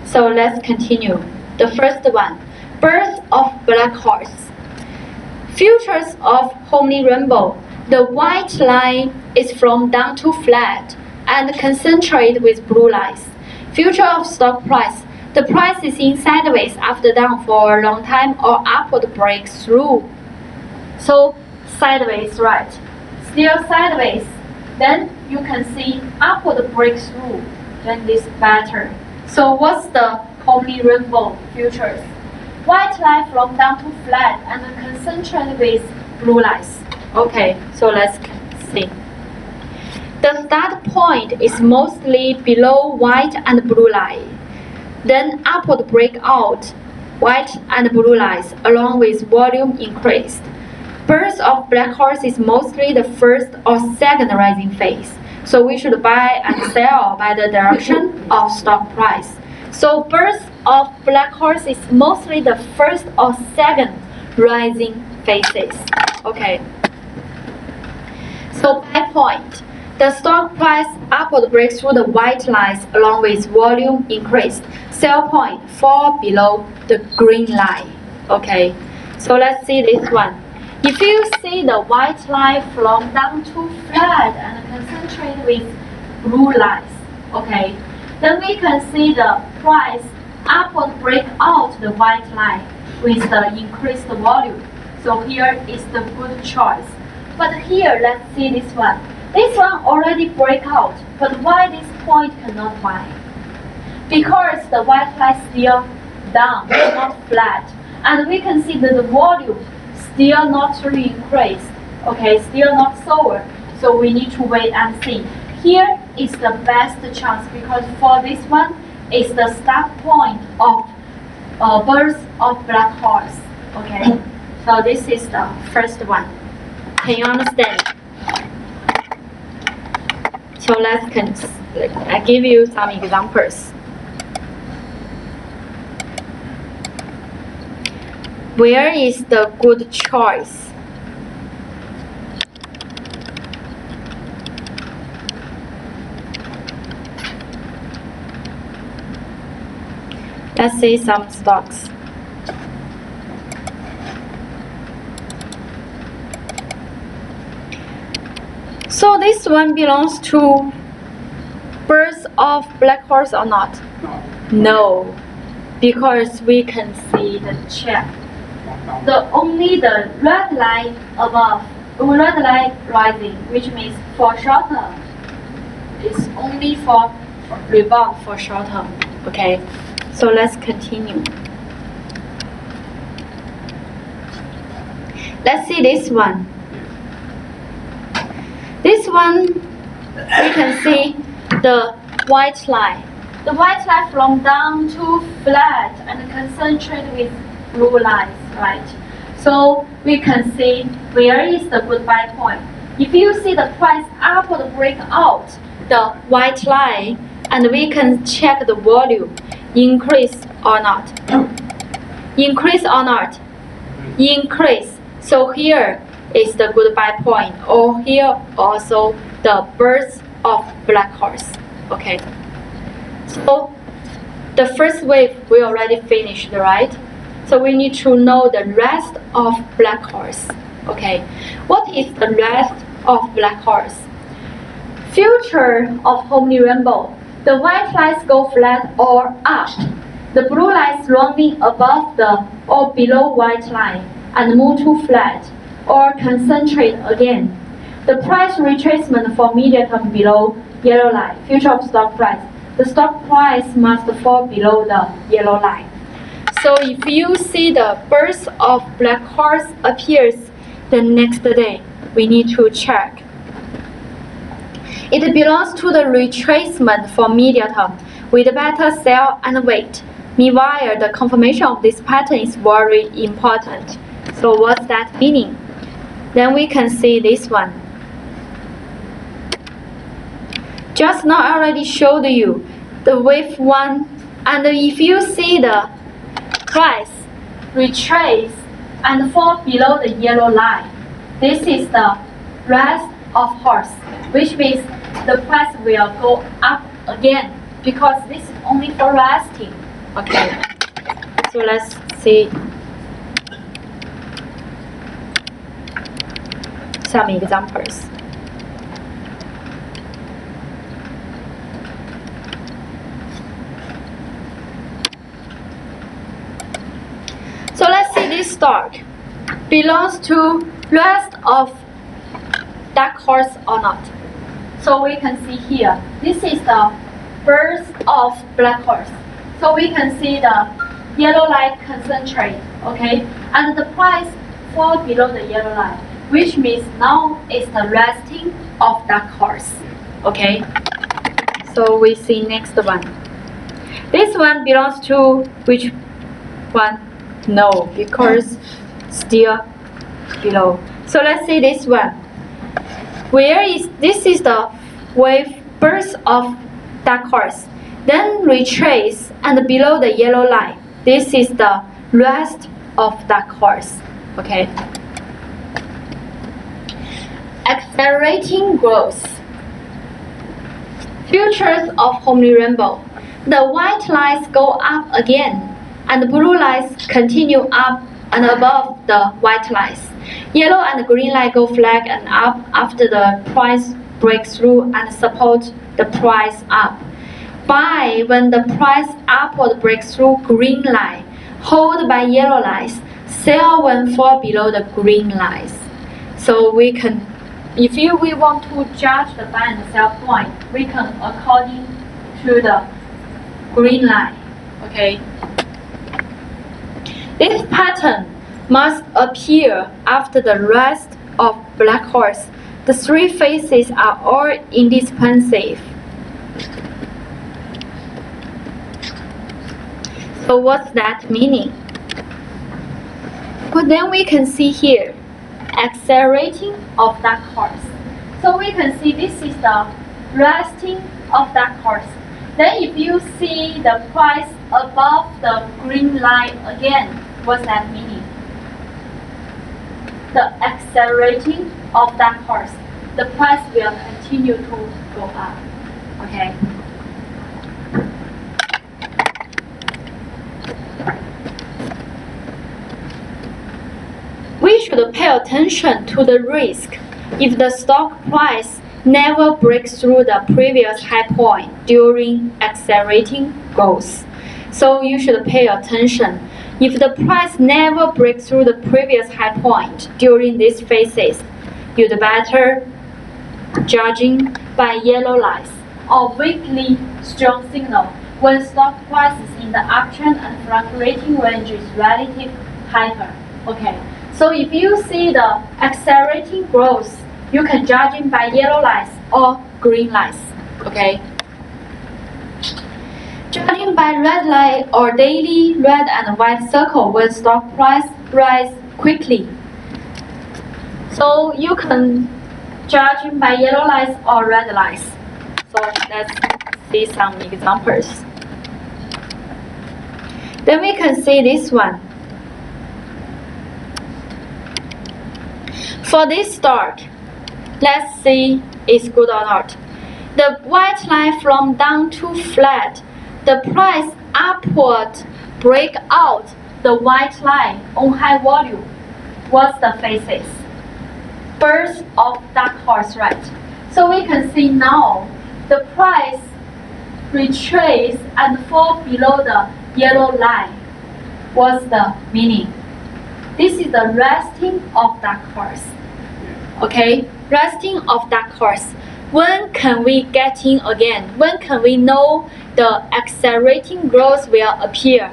So let's continue. The first one. Birth of black horse. Features of homely rainbow. The white line is from down to flat and concentrated with blue lines. Future of stock price. The price is in sideways after down for a long time or upward breakthrough. So sideways, right? Still sideways. Then you can see upward breakthrough. Then this better. So what's the homely rainbow futures? White line from down to flat and concentrated with blue lines. Okay, so let's see. The start point is mostly below white and blue line. Then upward breakout, white and blue lines along with volume increased. Birth of black horse is mostly the first or second rising phase. So we should buy and sell by the direction of stock price. So birth of black horse is mostly the first or second rising phases. Okay. So buy point. The stock price upward breaks through the white lines along with volume increased. Sell point fall below the green line. Okay. So let's see this one. If you see the white line from down to flat and concentrate with blue lines, okay, then we can see the price upward break out the white line with the increased volume. So here is the good choice. But here, let's see this one. This one already break out, but why this point cannot buy? Because the white line still down, not flat, and we can see that the volume still not really increased. Okay, still not sold. So we need to wait and see. Here is the best chance because for this one is the start point of birth of black horse. Okay, so this is the first one. Can you understand? So I give you some examples. Where is the good choice? Let's see some stocks. So this one belongs to birth of black horse or not? No, because we can see the chart. Only the red line above, red line rising, which means for short term, is only for rebound for short term. Okay, so let's continue. Let's see this one. This one, we can see the white line. the white line from down to flat and concentrate with blue lines, right? So we can see where is the goodbye point. If you see the price upward break out the white line, and we can check the volume, increase or not. Increase or not? Increase. So here is the goodbye point, or here also the birth of black horse. Okay. So the first wave we already finished, right? So we need to know the rest of black horse. Okay. What is the rest of black horse? Future of harmony rainbow. The white lines go flat or arched. The blue lines running above the or below white line and move to flat or concentrate again. The price retracement for medium term below yellow line. Future of stock price. The stock price must fall below the yellow line. So if you see the birth of black horse appears the next day, we need to check. It belongs to the retracement for medium term with better sell and wait. Meanwhile, the confirmation of this pattern is very important. So what's that meaning? Then we can see this one. Just now I already showed you the wave 1, and if you see the price retrace and fall below the yellow line, this is the rest of horse, which means the price will go up again because this is only for resting. Okay, so let's see some examples. So let's see this stock belongs to rest of dark horse or not. So we can see here, this is the birth of black horse. So we can see the yellow line concentrate, okay? And the price fall below the yellow line, which means now is the resting of dark horse, okay? So we see next one. This one belongs to which one? No, because still below. So let's see this one. Where is this is the wave birth of dark horse, then retrace and below the yellow line. This is the rest of dark horse. Okay. Accelerating growth. Futures of harmony rainbow. The white lines go up again, and the blue lines continue up and above the white lines. Yellow and green line go flat and up after the price breaks through and support the price up. Buy when the price upward breaks through green line. Hold by yellow lines. Sell when fall below the green lines. So we can, if we want to judge the buy and sell point, we can according to the green line. Okay. This pattern must appear after the rest of black horse. The three phases are all indispensable. So what's that meaning? But then we can see here, accelerating of dark horse. So we can see this is the resting of dark horse. Then if you see the price above the green line again, what's that meaning? The accelerating of dark horse. The price will continue to go up. Okay. We should pay attention to the risk if the stock price never breaks through the previous high point during accelerating growth. So you should pay attention. If the price never breaks through the previous high point during these phases, you'd better judging by yellow lines or weekly strong signal when stock price is in the uptrend and fluctuating range is relative hyper. Okay. So if you see the accelerating growth, you can judge it by yellow lines or green lines. Okay. by red line or daily red and white circle when stock price rise quickly. So you can judge by yellow lines or red lines. So let's see some examples. Then we can see this one. For this stock, let's see it's good or not. The white line from down to flat, the price upward break out the white line on high volume. What's the phases? Birth of dark horse, right? So we can see now the price retrace and fall below the yellow line. What's the meaning? This is the resting of dark horse. Okay, resting of dark horse. When can we get in again? When can we know the accelerating growth will appear?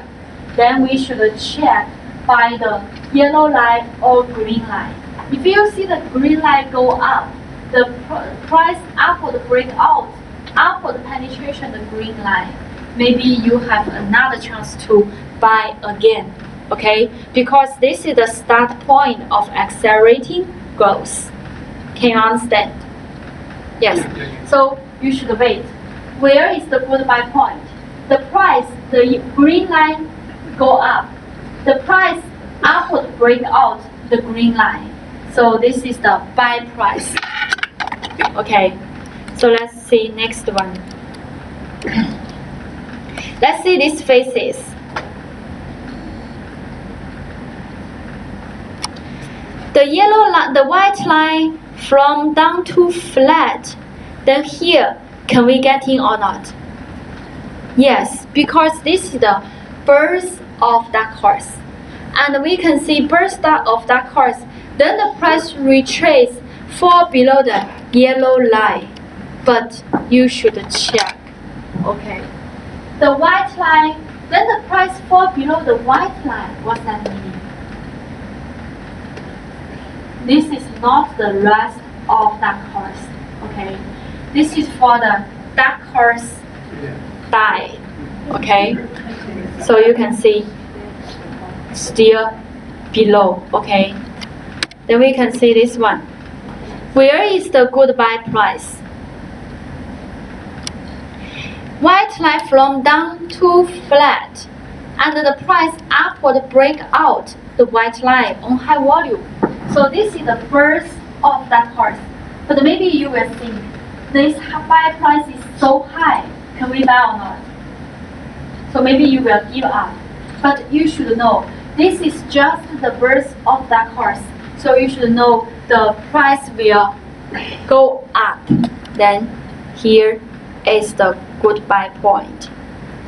Then we should check by the yellow line or green line. If you see the green line go up, the price upward breakout, upward penetration the green line, maybe you have another chance to buy again. Okay, because this is the start point of accelerating growth. Can you understand? Yes. So you should wait. Where is the good buy point? The price, the green line go up. The price upward break out the green line. So this is the buy price. Okay. So let's see next one. Let's see these phases. The yellow line, the white line from down to flat, then here, can we get in or not? Yes, because this is the birth of dark horse. And we can see birth of dark horse, then the price retrace fall below the yellow line. But you should check. Okay. The white line, then the price fall below the white line. What's that meaning? This is not the rest of dark horse. Okay, this is for the dark horse die. Okay, so you can see still below. Okay, then we can see this one. Where is the good buy price? White line from down to flat, and the price upward break out the white line on high volume. So this is the birth of that horse. But maybe you will think, this buy price is so high, can we buy or not? So maybe you will give up. But you should know, this is just the birth of that horse. So you should know the price will go up. Then here is the good buy point.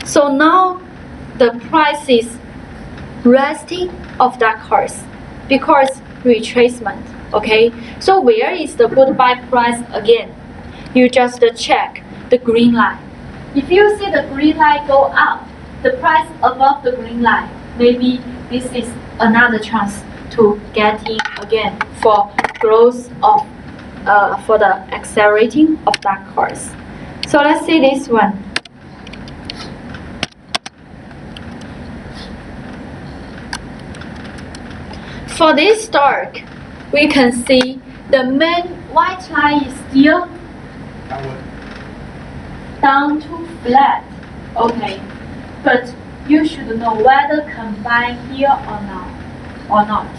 So now the price is resting of that horse because retracement. Okay, so where is the good buy price again? You just check the green line. If you see the green line go up, the price above the green line, maybe this is another chance to get in again for growth of for the accelerating of dark horse. So let's see this one. For this stock, we can see the main white line is still down to flat. Okay, but you should know whether can buy here or not.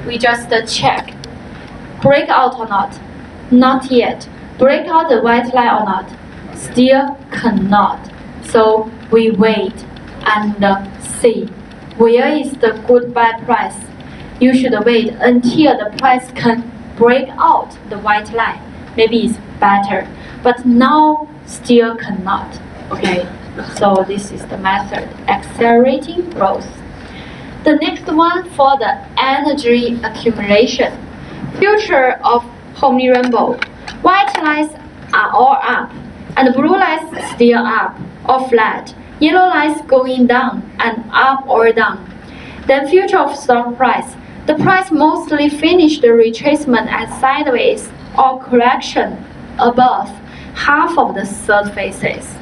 We just check. Break out or not? Not yet. Break out the white line or not? Still cannot. So we wait and see where is the good buy price. You should wait until the price can break out the white line. Maybe it's better, but now still cannot. Okay, so this is the method, accelerating growth. The next one for the energy accumulation. Future of Homely Rainbow. White lines are all up, and blue lines still up or flat. Yellow lines going down and up or down. Then future of stock price. The price mostly finished the retracement at sideways or correction above half of the third phases.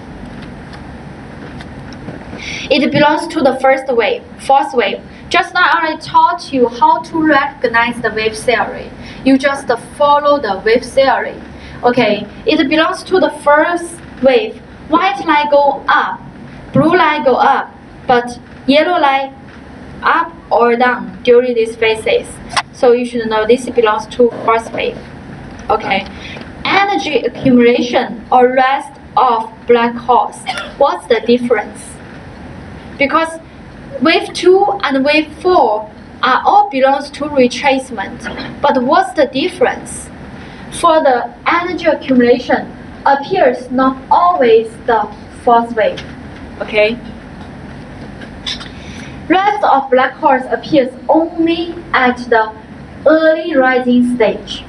It belongs to the first wave, fourth wave. Just now I taught you how to recognize the wave theory. You just follow the wave theory. Okay, it belongs to the first wave. White line go up, blue line go up, but yellow line up or down during these phases. So you should know this belongs to first wave. Okay, energy accumulation or rest of black holes. What's the difference? Because wave 2 and wave 4 are all belongs to retracement. But what's the difference? For the energy accumulation appears not always the fourth wave. Okay? Rest of black holes appears only at the early rising stage.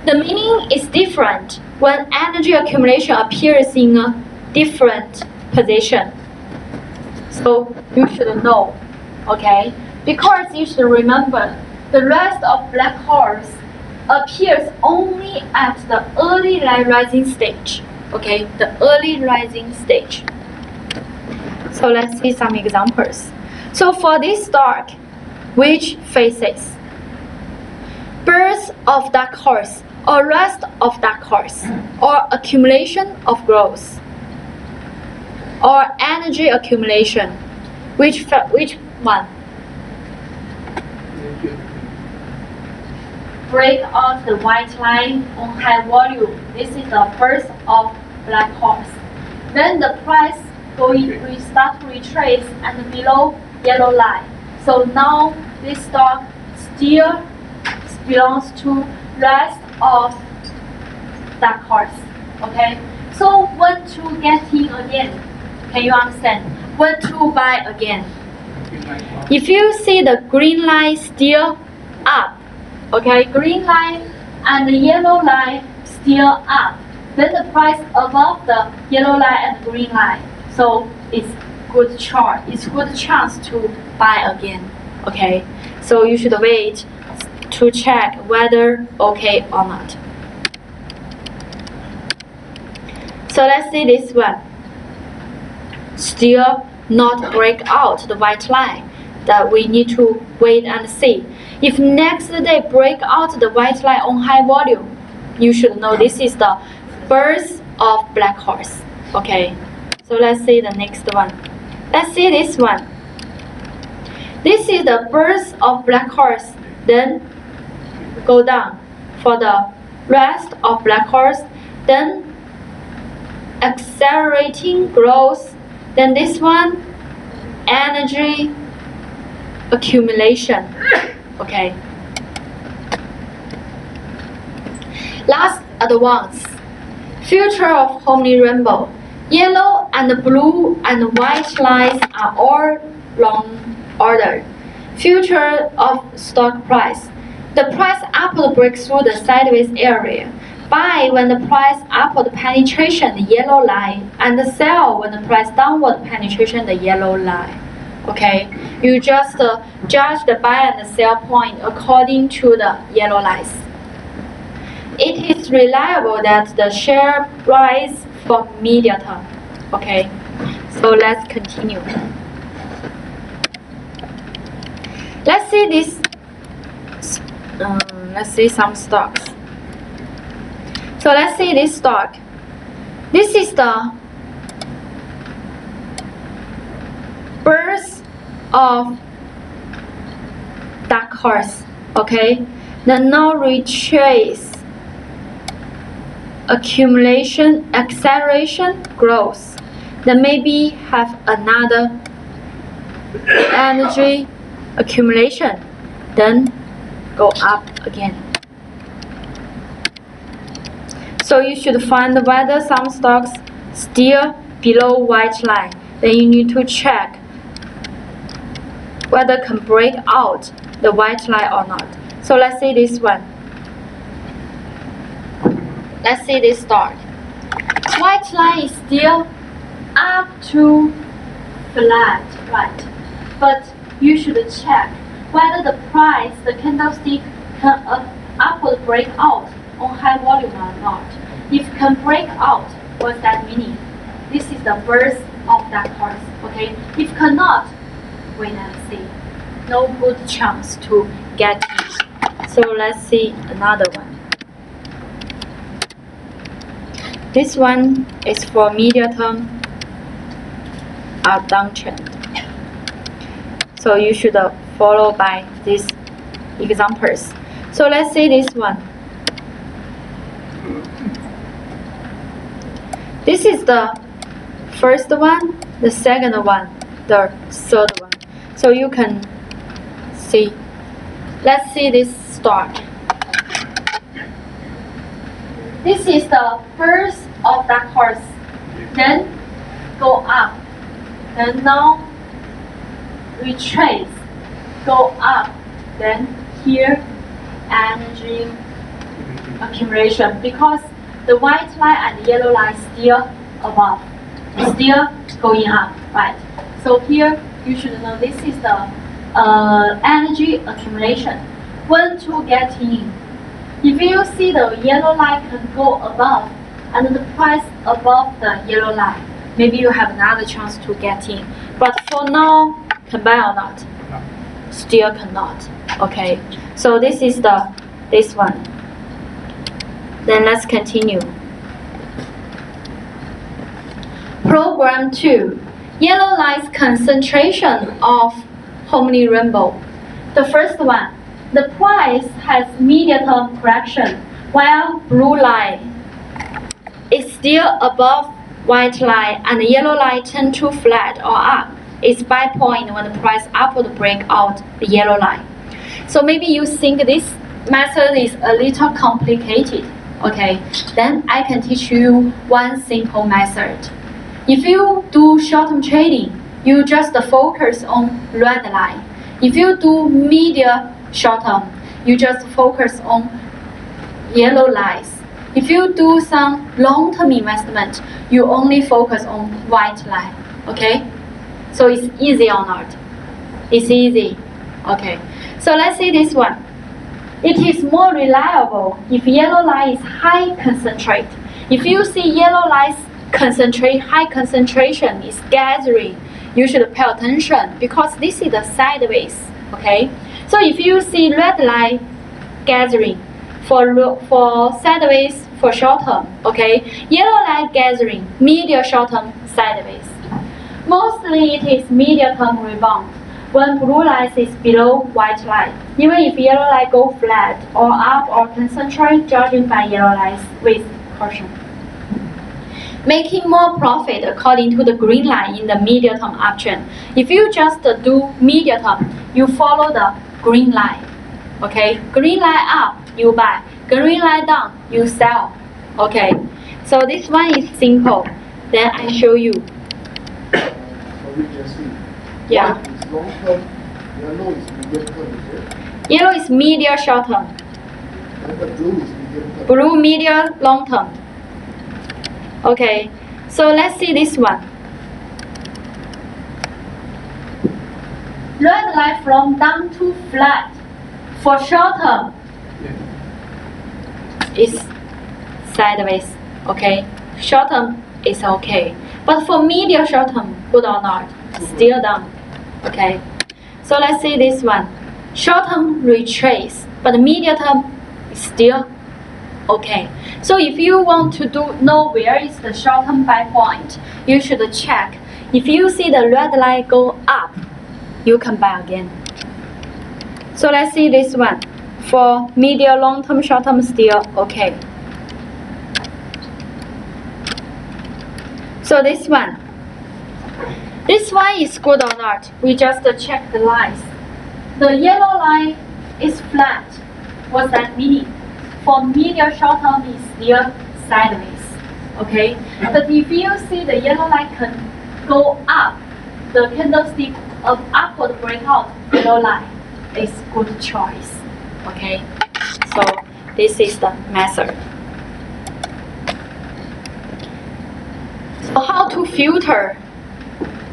The meaning is different when energy accumulation appears in a different position. So you should know, okay? Because you should remember, the rest of black holes appears only at the early rising stage. Okay, the early rising stage. So let's see some examples. So for this dark, which phases? Birth of dark horse, or rest of dark horse, or accumulation of growth, or energy accumulation. Which one? Break off the white line on high volume. This is the birth of black holes. Then the price we start to retrace and below yellow line. So now this stock still belongs to rest of dark horse. Okay. So when to get in again? Can you understand? When to buy again? If you see the green line still up, okay, green line and the yellow line still up, then the price above the yellow line and green line. So it's good chart. It's good chance to buy again. Okay, so you should wait to check whether okay or not. So let's see this one. Still not break out the white line. That we need to wait and see. If next day break out the white line on high volume, you should know this is the birth of black horse. Okay, so let's see the next one. Let's see this one. This is the birth of black horse. Then go down for the rest of black horse. Then accelerating growth. Then this one, energy accumulation. Okay. Last advance. Future of harmony rainbow. Yellow and blue and white lines are all long ordered. Future of stock price. The price upward breaks through the sideways area. Buy when the price upward penetration the yellow line, and sell when the price downward penetration the yellow line. Okay, you just judge the buy and sell point according to the yellow lines. It is reliable that the share rise for medium term. Okay, so let's continue. Let's see this. Let's see some stocks. So let's see this stock. This is the birth of dark horse. Okay, then now retrace, accumulation, acceleration, growth. Then maybe have another energy accumulation. Then go up again. So you should find whether some stocks still below white line. Then you need to check whether can break out the white line or not. So let's see this one. Let's see this stock. White line is still up to flat, right? But you should check whether the price, the candlestick can upward break out on high volume or not. If can break out, what's that meaning? this is the birth of that horse. Okay, if cannot, wait and see. No good chance to get it. So let's see another one. This one is for medium term downtrend. So you should follow by these examples. So let's see this one. This is the first one, the second one, the third one. So you can see. Let's see this start. This is the birth of that horse. Then go up. Then now retrace. Go up. Then here energy accumulation, because the white line and the yellow line still above, still going up, right? So here you should know this is the energy accumulation. When to get in? If you see the yellow line can go above and the price above the yellow line, maybe you have another chance to get in. But for now, can buy or not?
No.
Still cannot. Okay. So this is this one. Then let's continue. Program 2. Yellow line's concentration of harmony rainbow. The first one. The price has medium-term correction, while blue line is still above white line and the yellow line turn to flat or up. It's buy point when the price upward break out the yellow line. So maybe you think this method is a little complicated. Okay, then I can teach you one simple method. If you do short-term trading, you just focus on red line. If you do medium short-term, you just focus on yellow lines. If you do some long-term investment, you only focus on white line. Okay? So it's easy or not? It's easy. Okay. So let's see this one. It is more reliable if yellow line is high concentrate. If you see yellow lines concentrate, high concentration is gathering, you should pay attention because this is the sideways. Okay? So if you see red line gathering for sideways for short term, okay, yellow line gathering, medium short term sideways. Mostly it is medium term rebound when blue line is below white line. Even if yellow line go flat or up or concentrate, judging by yellow lines with caution. Making more profit according to the green line in the medium term uptrend. If you just do medium term, you follow the green line. Okay, green line up, you buy. Green line down, you sell. Okay, so this one is simple. Then I show you.
Sorry, Jessie.
Yeah.
White is long term, yellow is medium term, is it?
Yellow is medium short term.
And the blue is medium term.
Blue medium long term. Okay, so let's see this one. Red line from down to flat. For short term, it's sideways. Okay, short term is okay. But for medium short term, good or not, still down. Okay, so let's see this one. Short term retrace, but medium term is still okay. So if you want to know where is the short term buy point, you should check. If you see the red line go up, you can buy again. So let's see this one. For medium, long term, short term, still okay. So this one is good or not? We just check the lines. The yellow line is flat. What's that meaning? For medium, short term, is still sideways. Okay. But if you see the yellow line can go up, the candlestick of upward breakout yellow line is good choice. Okay, so this is the method. So how to filter?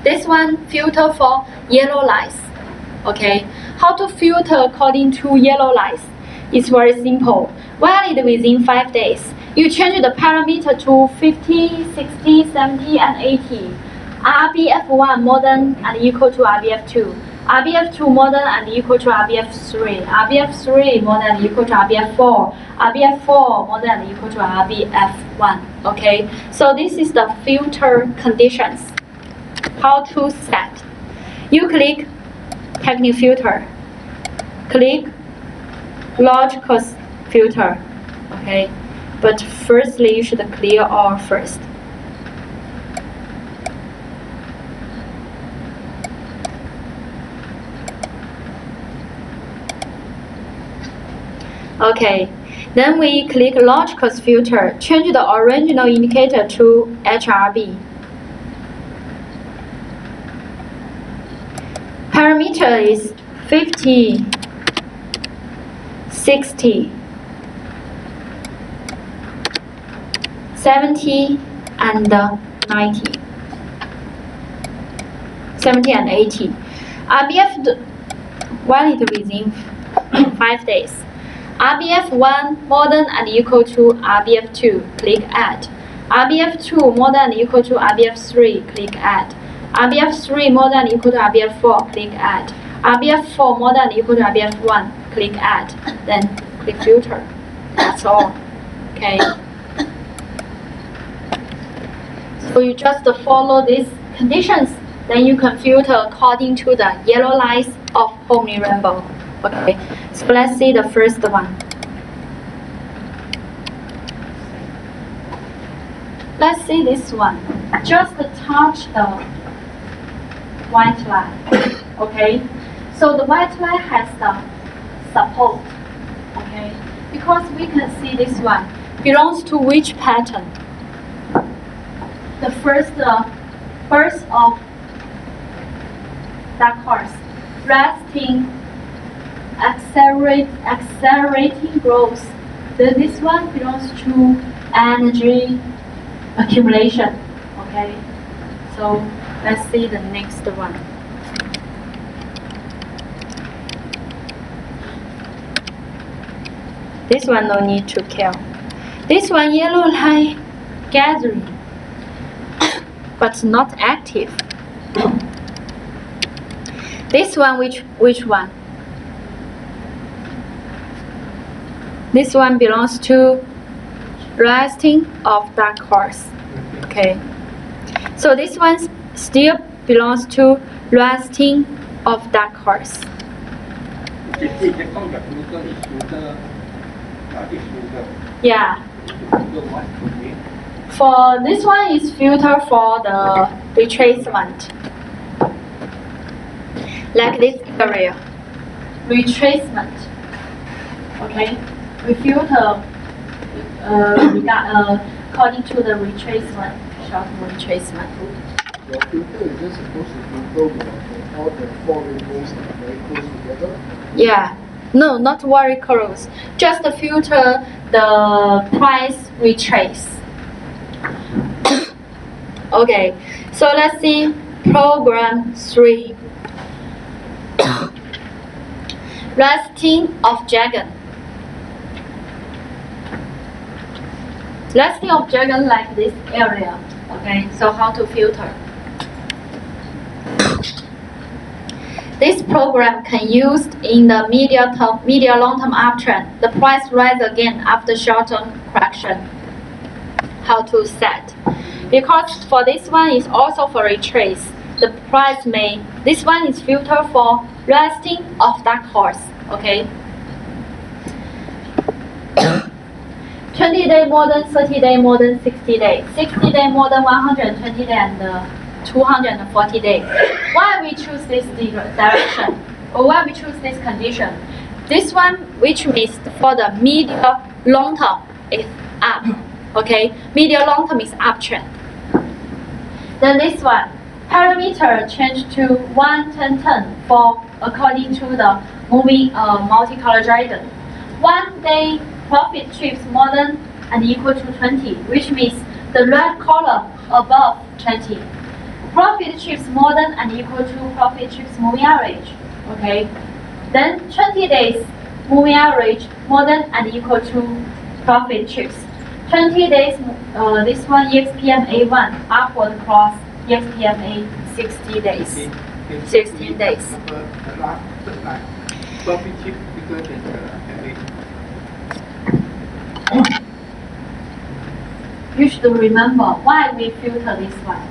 This one filter for yellow lines. Okay, how to filter according to yellow lines? It's very simple. Valid within 5 days. You change the parameter to 50, 60, 70, and 80. RBF1 more than and equal to RBF2. RBF2 more than and equal to RBF3. RBF3 more than and equal to RBF4. RBF4 more than and equal to RBF1. Okay, so this is the filter conditions. How to set. You click technical filter. Click logical filter. Okay, but firstly you should clear all first. Okay, then we click logical filter. Change the original indicator to HRB. Parameter is 50, 60, 70, and 90. 70 and 80. RBF valid within 5 days. RBF1 more than and equal to RBF2, click Add. RBF2 more than and equal to RBF3, click Add. RBF3 more than and equal to RBF4, click Add. RBF4 more than and equal to RBF1, click Add. Then click Filter. That's all. Okay. So you just follow these conditions, then you can filter according to the yellow lines of homely rainbow. Okay, so let's see the first one. Let's see this one. Just touch the white line. Okay, so the white line has the support. Okay, because we can see this one belongs to which pattern? The first burst of dark horse, resting, accelerating growth. Then this one belongs to energy accumulation. Okay, so let's see the next one. This one no need to kill. This one yellow line gathering, but not active. This one which one? This one belongs to resting of dark horse. Okay, so this one still belongs to resting of dark horse. Yeah. For this one is filter for the retracement. Like this area. Retracement. Okay. We filter according to the retracement, short retracement.
Your filter is just supposed to filter when all the four rainbows are very close together?
Yeah. No, not very close. Just filter the price retrace. Okay, so let's see program 3. Resting of dragon. Resting of dragon like this area. Okay, so how to filter? This program can used in the medium long-term uptrend. The price rise again after short-term correction. How to set? Because for this one is also for retrace. The price may, this one is filter for resting of dark horse. Okay. 20-day more than 30-day more than 60-day, 60-day more than 120 day and 240 day. Why we choose this direction or why we choose this condition? This one, which means for the medium long term, is up. Okay, medium long term is uptrend. Then this one, parameter change to 1, 10, 10 for according to the moving multicolor dragon. 1 day profit trips more than and equal to 20, which means the red color above 20. Profit trips more than and equal to profit trips moving average. Okay. Then 20 days moving average more than and equal to profit trips. 20 days, this one EXPM A1, upward cross EXPM A 60 days. 16 days.
The last third line, profit chip bigger than the average.
You should remember why we filter this one.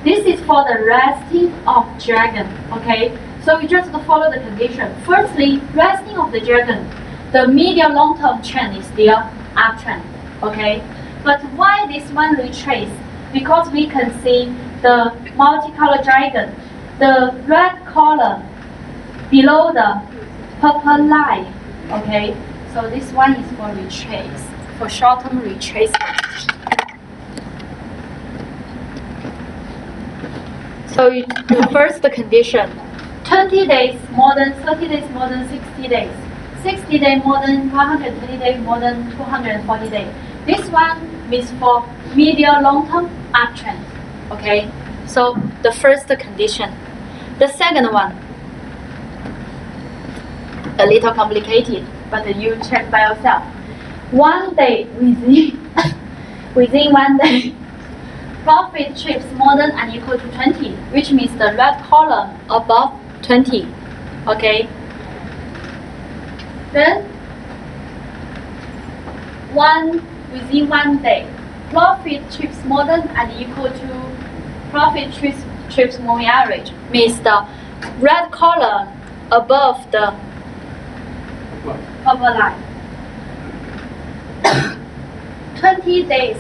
This is for the resting of dragon, okay? So you just follow the condition. Firstly, resting of the dragon, the medium long-term trend is still uptrend, okay? But why this one retrace? Because we can see the multicolor dragon, the red color below the purple line, okay? So this one is for retrace, for short-term retracement. So you do first the condition, 20 days more than 30 days more than 60 days, 60 days more than 120 days more than 240 days. This one means for medium long-term uptrend. Okay, so the first condition. The second one, a little complicated, but you check by yourself. 1 day within 1 day, profit trips more than and equal to 20, which means the red column above 20. Okay. Then within 1 day, profit trips more than and equal to profit trips moving average, means the red column above the purple line. 20 days,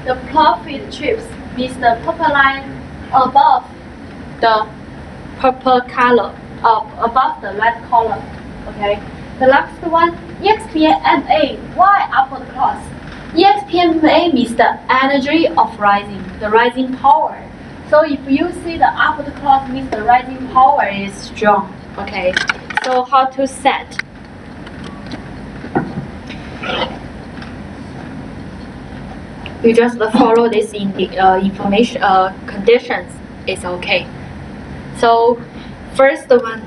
the profit trips means the purple line above the purple color, above the red color. Okay. The last one, EXPMA. Why upward cross? EXPMA means the energy of rising, the rising power. So if you see the upward cross means the rising power is strong. Okay. So how to set? You just follow this in the information conditions. It's okay. So first one,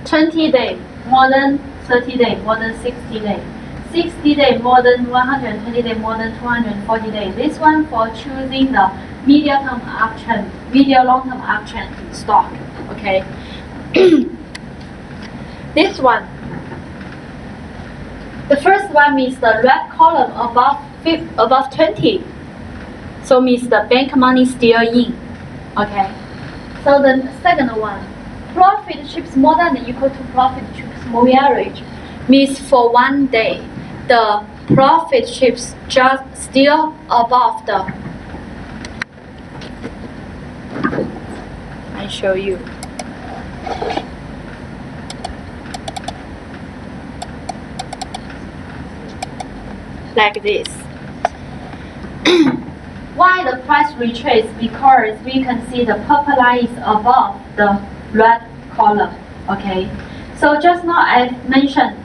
20 days more than 30 days more than 60 days, 60 days more than 120 days more than 240 days. This one for choosing the medium term uptrend, medium long term uptrend stock. Okay. This one. The first one means the red column above 20. So means the bank money still in. Okay. So the second one, profit trips more than or equal to profit trips moving average, means for 1 day, the profit trips just still above the. I show you. Like this. Why the price retrace? Because we can see the purple line is above the red column. Okay. So just now I mentioned,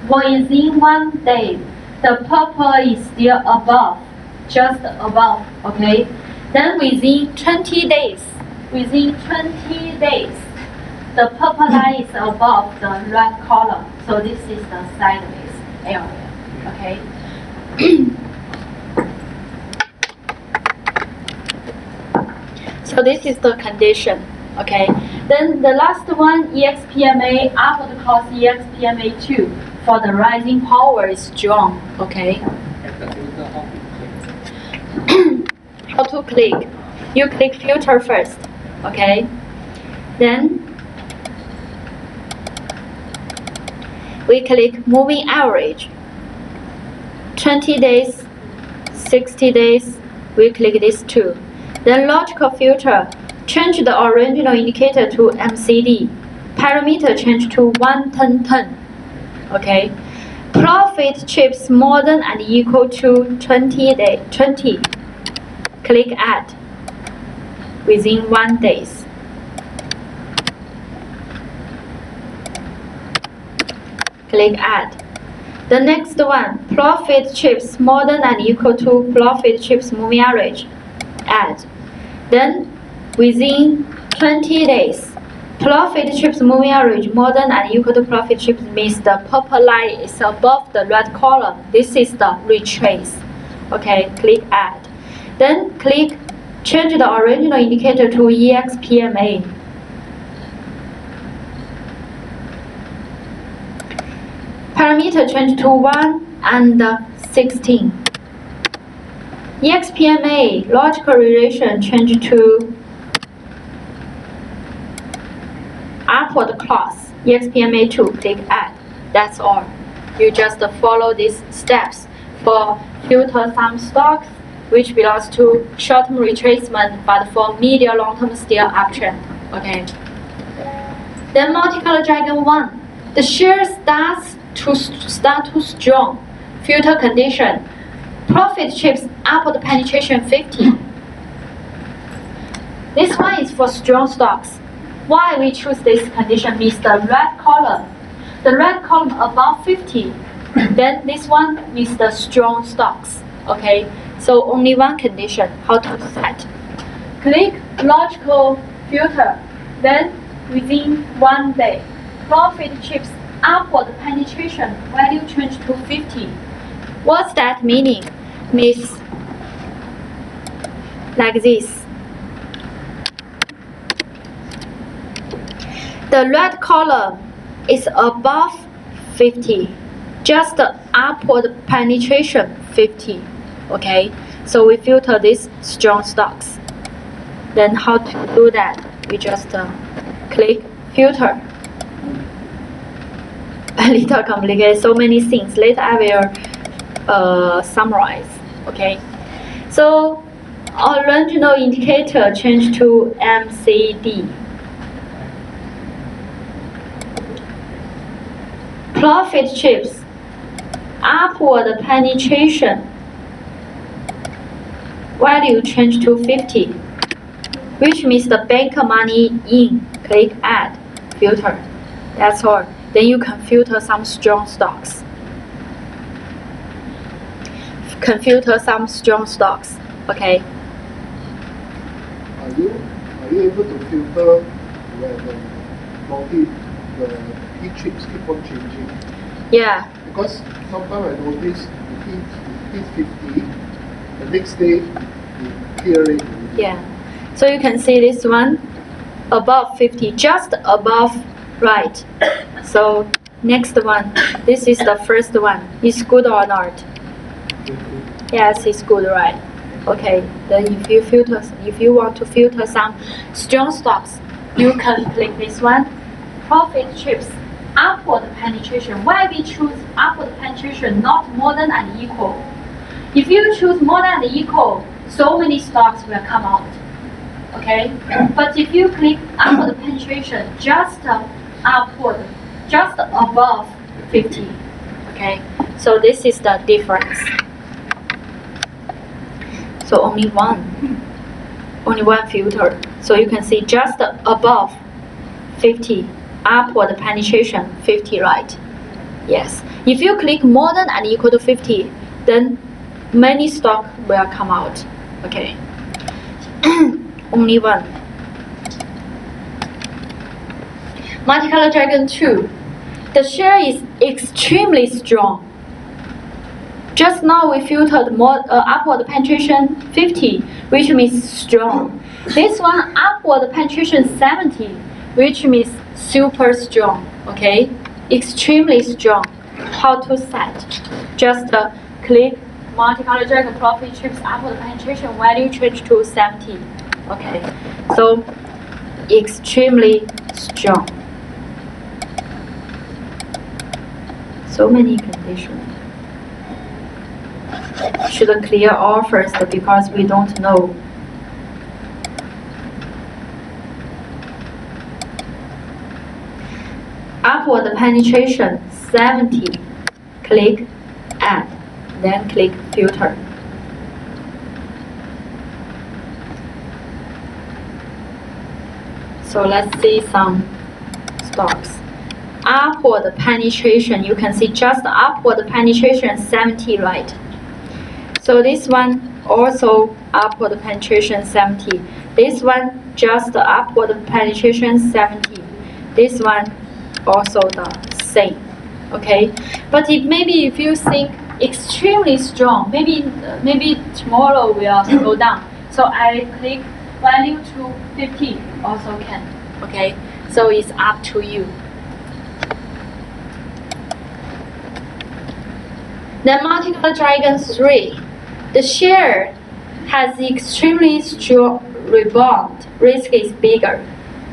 within 1 day, the purple is still above, just above. Okay. Then within 20 days, the purple line is above the red column. So this is the sideways area. Okay. So this is the condition, okay? Then the last one, EXPMA, upward cross EXPMA2 for the rising power is strong, okay? How to click? You click filter first, okay? Then we click moving average. 20 days, 60 days, we click this two. Then logical filter, change the original indicator to MCD. Parameter change to 11010. Okay. Profit trips more than and equal to 20. Click add within 1 day. Click add. The next one, profit trips more than and equal to profit trips moving average. Add. Then within 20 days, Profit chips moving average more than and equal to profit chips means the purple line is above the red column. This is the retrace. Okay, click add. Then click change the original indicator to EXPMA. Parameter change to 1 and 16. EXPMA logical relation change to upward class. EXPMA 2, click add. That's all. You just follow these steps for filter some stocks which belongs to short-term retracement, but for medium long-term still uptrend. Okay. Then multicolor dragon 1. The share starts too strong. Filter condition. Profit chips upward penetration 50. This one is for strong stocks. Why we choose this condition means the red column. The red column above 50. Then this one is the strong stocks. Okay, so only one condition. How to set? Click logical filter. Then within 1 day, profit chips upward penetration value change to 50. What's that meaning? Means like this. The red column is above 50, just the upward penetration 50. Okay, so we filter these strong stocks. Then how to do that? We just click filter. A little complicated, so many things. Later I will summarize. Okay, so original indicator change to MCD. Profit chips upward penetration value change to 50, which means the bank money in. Click add filter. That's all. Then you can filter some strong stocks. Can filter some strong stocks. Okay.
Are you able to filter when the P chips keep on changing?
Yeah.
Because sometimes I notice it hits 50, the next day it clear it.
Yeah. So you can see this one above 50, just above right. So next one, this is the first one. Is good or not? Yes, it's good, right? Okay. Then if you want to filter some strong stocks, you can click this one. Profit chips upward penetration. Why we choose upward penetration, not more than and equal? If you choose more than and equal, so many stocks will come out. Okay, but if you click upward penetration, just upward, just above 50. Okay, so this is the difference. So only one filter. So you can see just above 50, upward penetration 50, right? Yes. If you click more than and equal to 50, then many stock will come out. Okay. Only one. Multicolor Dragon 2. The share is extremely strong. Just now we filtered more upward penetration 50, which means strong. This one upward penetration 70, which means super strong. Okay, extremely strong. How to set? Just click Multicolor Dragon profit chips upward penetration value change to 70. Okay, so extremely strong. So many conditions. Should clear all first because we don't know. Upward penetration 70. Click add, then click filter. So let's see some stocks. Upward penetration, you can see just upward penetration 70, right? So this one also upward penetration 70. This one just upward penetration 70. This one also the same. Okay, but maybe if you think extremely strong, maybe tomorrow will go down. So I click value to 50 also can. Okay, so it's up to you. Then Multicolor Dragon 3, the share has extremely strong rebound. Risk is bigger.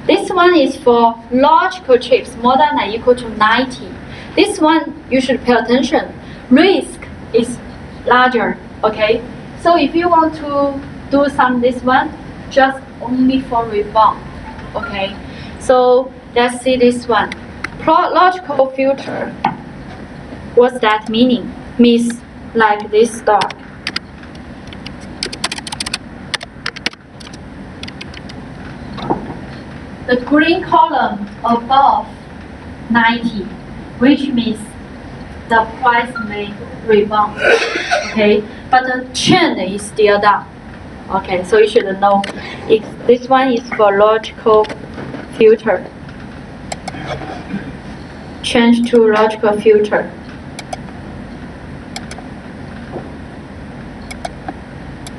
This one is for logical chips more than or equal to 90. This one you should pay attention. Risk is larger. Okay, so if you want to do this one, just only for rebound. Okay, so let's see this one. Logical filter. What's that meaning? Means like this stock. The green column above 90, which means the price may rebound. Okay, but the trend is still down. Okay, so you should know this one is for logical filter. Change to logical filter.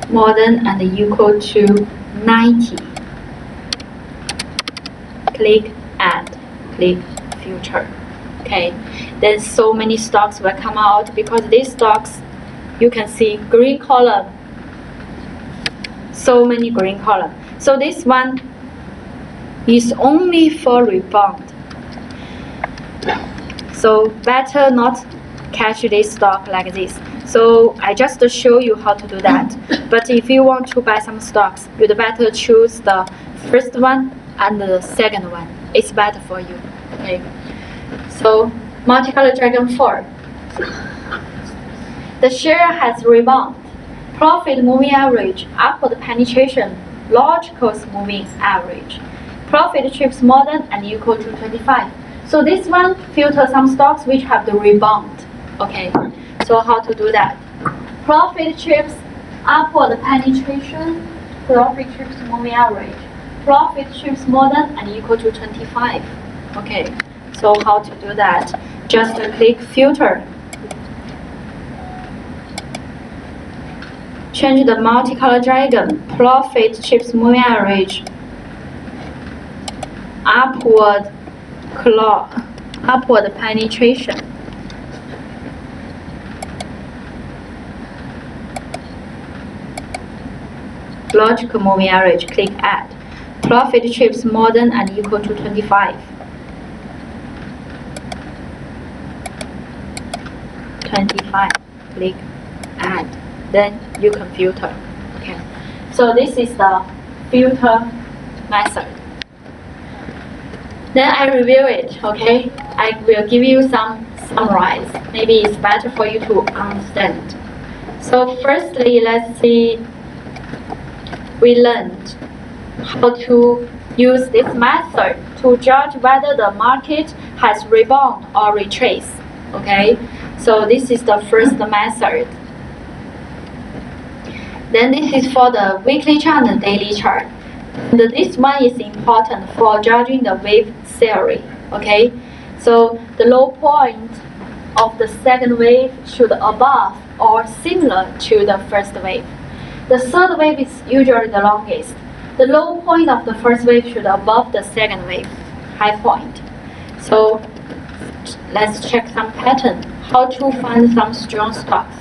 More than and equal to 90. Click add, click filter. Okay, then so many stocks will come out because these stocks, you can see green column. So many green column. So this one is only for rebound. So better not catch this stock like this. So I just show you how to do that. But if you want to buy some stocks, you'd better choose the first one and the second one. It's better for you. Okay. So Multicolor Dragon 4. The share has rebound. Profit moving average, upward penetration, logical moving average. Profit trips more than and equal to 25. So this one filter some stocks which have the rebound. Okay. So how to do that? Profit trips upward penetration, profit trips moving average. Profit trips more than and equal to 25. Okay. So how to do that? Just click filter. Change the Multicolor Dragon, profit chips moving average, upward penetration. Logical moving average, click add. Profit chips more than and equal to 25. 25, click add. Then you can filter. Okay. So this is the filter method. Then I review it. Okay. I will give you some summarize. Maybe it's better for you to understand. So firstly, let's see. We learned how to use this method to judge whether the market has rebound or retrace. Okay. So this is the first method. Then this is for the weekly chart and daily chart. And this one is important for judging the wave theory. Okay, so the low point of the second wave should above or similar to the first wave. The third wave is usually the longest. The low point of the first wave should above the second wave high point. So let's check some pattern. How to find some strong stocks.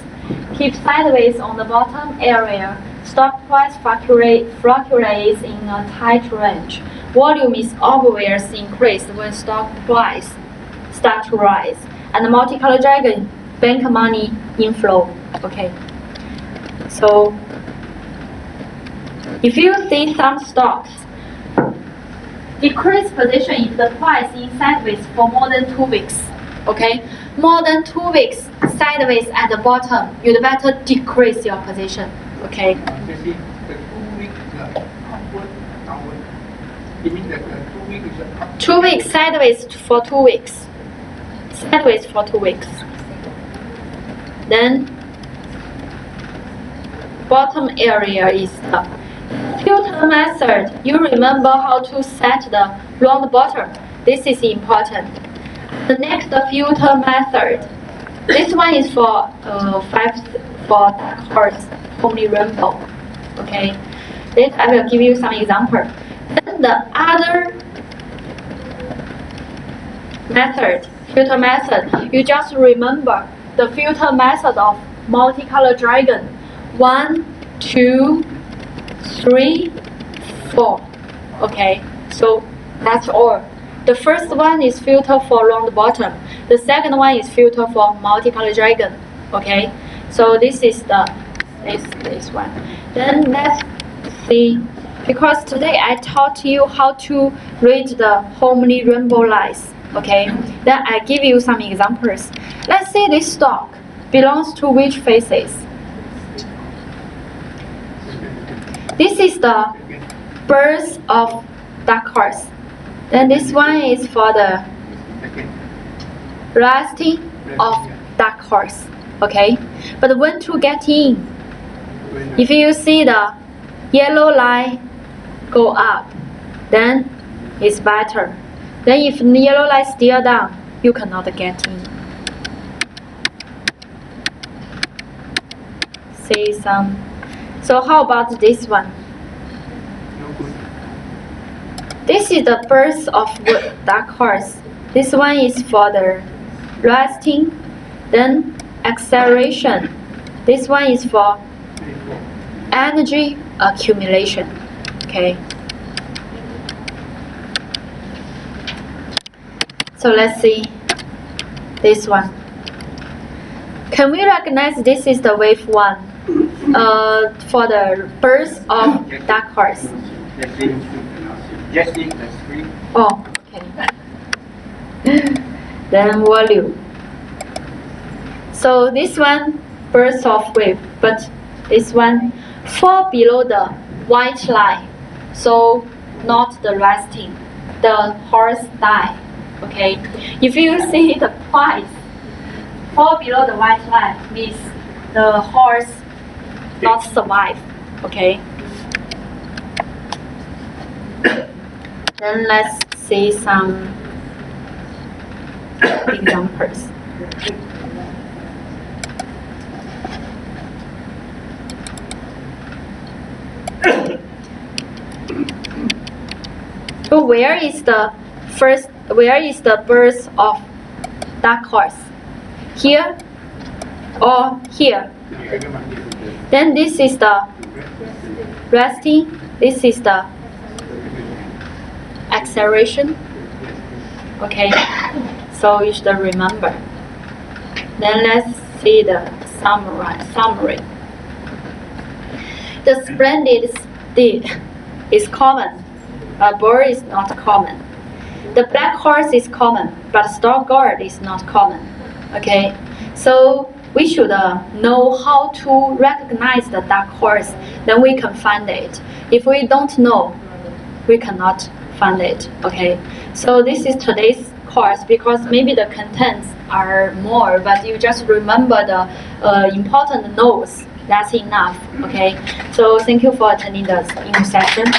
Keep sideways on the bottom area. Stock price fluctuates in a tight range. Volume is always increased when stock price starts to rise. And the Multicolor Dragon, bank money inflow. Okay. So if you see some stocks decrease position if the price is sideways for more than 2 weeks. Okay, more than 2 weeks sideways at the bottom, you'd better decrease your position. Okay.
You see, the 2 weeks upward, downward. You mean that the 2 weeks is up?
2 weeks sideways for 2 weeks. Sideways for 2 weeks. Then bottom area is the filter method. You remember how to set the round bottom. This is important. The next filter method. This one is for dark horse, homely rainbow. Okay. Then I will give you some example. Then the other method, filter method, you just remember the filter method of multicolor dragon. 1, 2, 3, 4. Okay, so that's all. The first one is filter for round bottom. The second one is filter for multicolor dragon. Okay, so this is this one. Then let's see, because today I taught you how to read the homely rainbow lines. Okay, then I give you some examples. Let's say this dog belongs to which faces? This is the birth of dark horse. Then this one is for the resting of dark horse. Okay, but when to get in? If you see the yellow line go up, then it's better. Then if the yellow line still down, you cannot get in. See some. So how about this one? This is the birth of dark horse. This one is for the resting, then acceleration. This one is for energy accumulation. Okay. So let's see this one. Can we recognize this is the wave 1 for the birth of dark horse? Oh, okay. Then volume. So this one birth of wave, but this one fall below the white line, so not the resting. The horse die. Okay. If you see the price fall below the white line, means the horse not survive. Okay. Then let's see some examples. So where is the birth of dark horse? Here or here? Then this is the resting, this is the acceleration. Okay, so you should remember. Then let's see the summary. The splendid steed is common, but bird is not common. The black horse is common, but stork gourd is not common. Okay, so we should know how to recognize the dark horse, then we can find it. If we don't know, we cannot find it. Okay, so this is today's course, because maybe the contents are more, but you just remember the important notes. That's enough. Okay, so thank you for attending the session.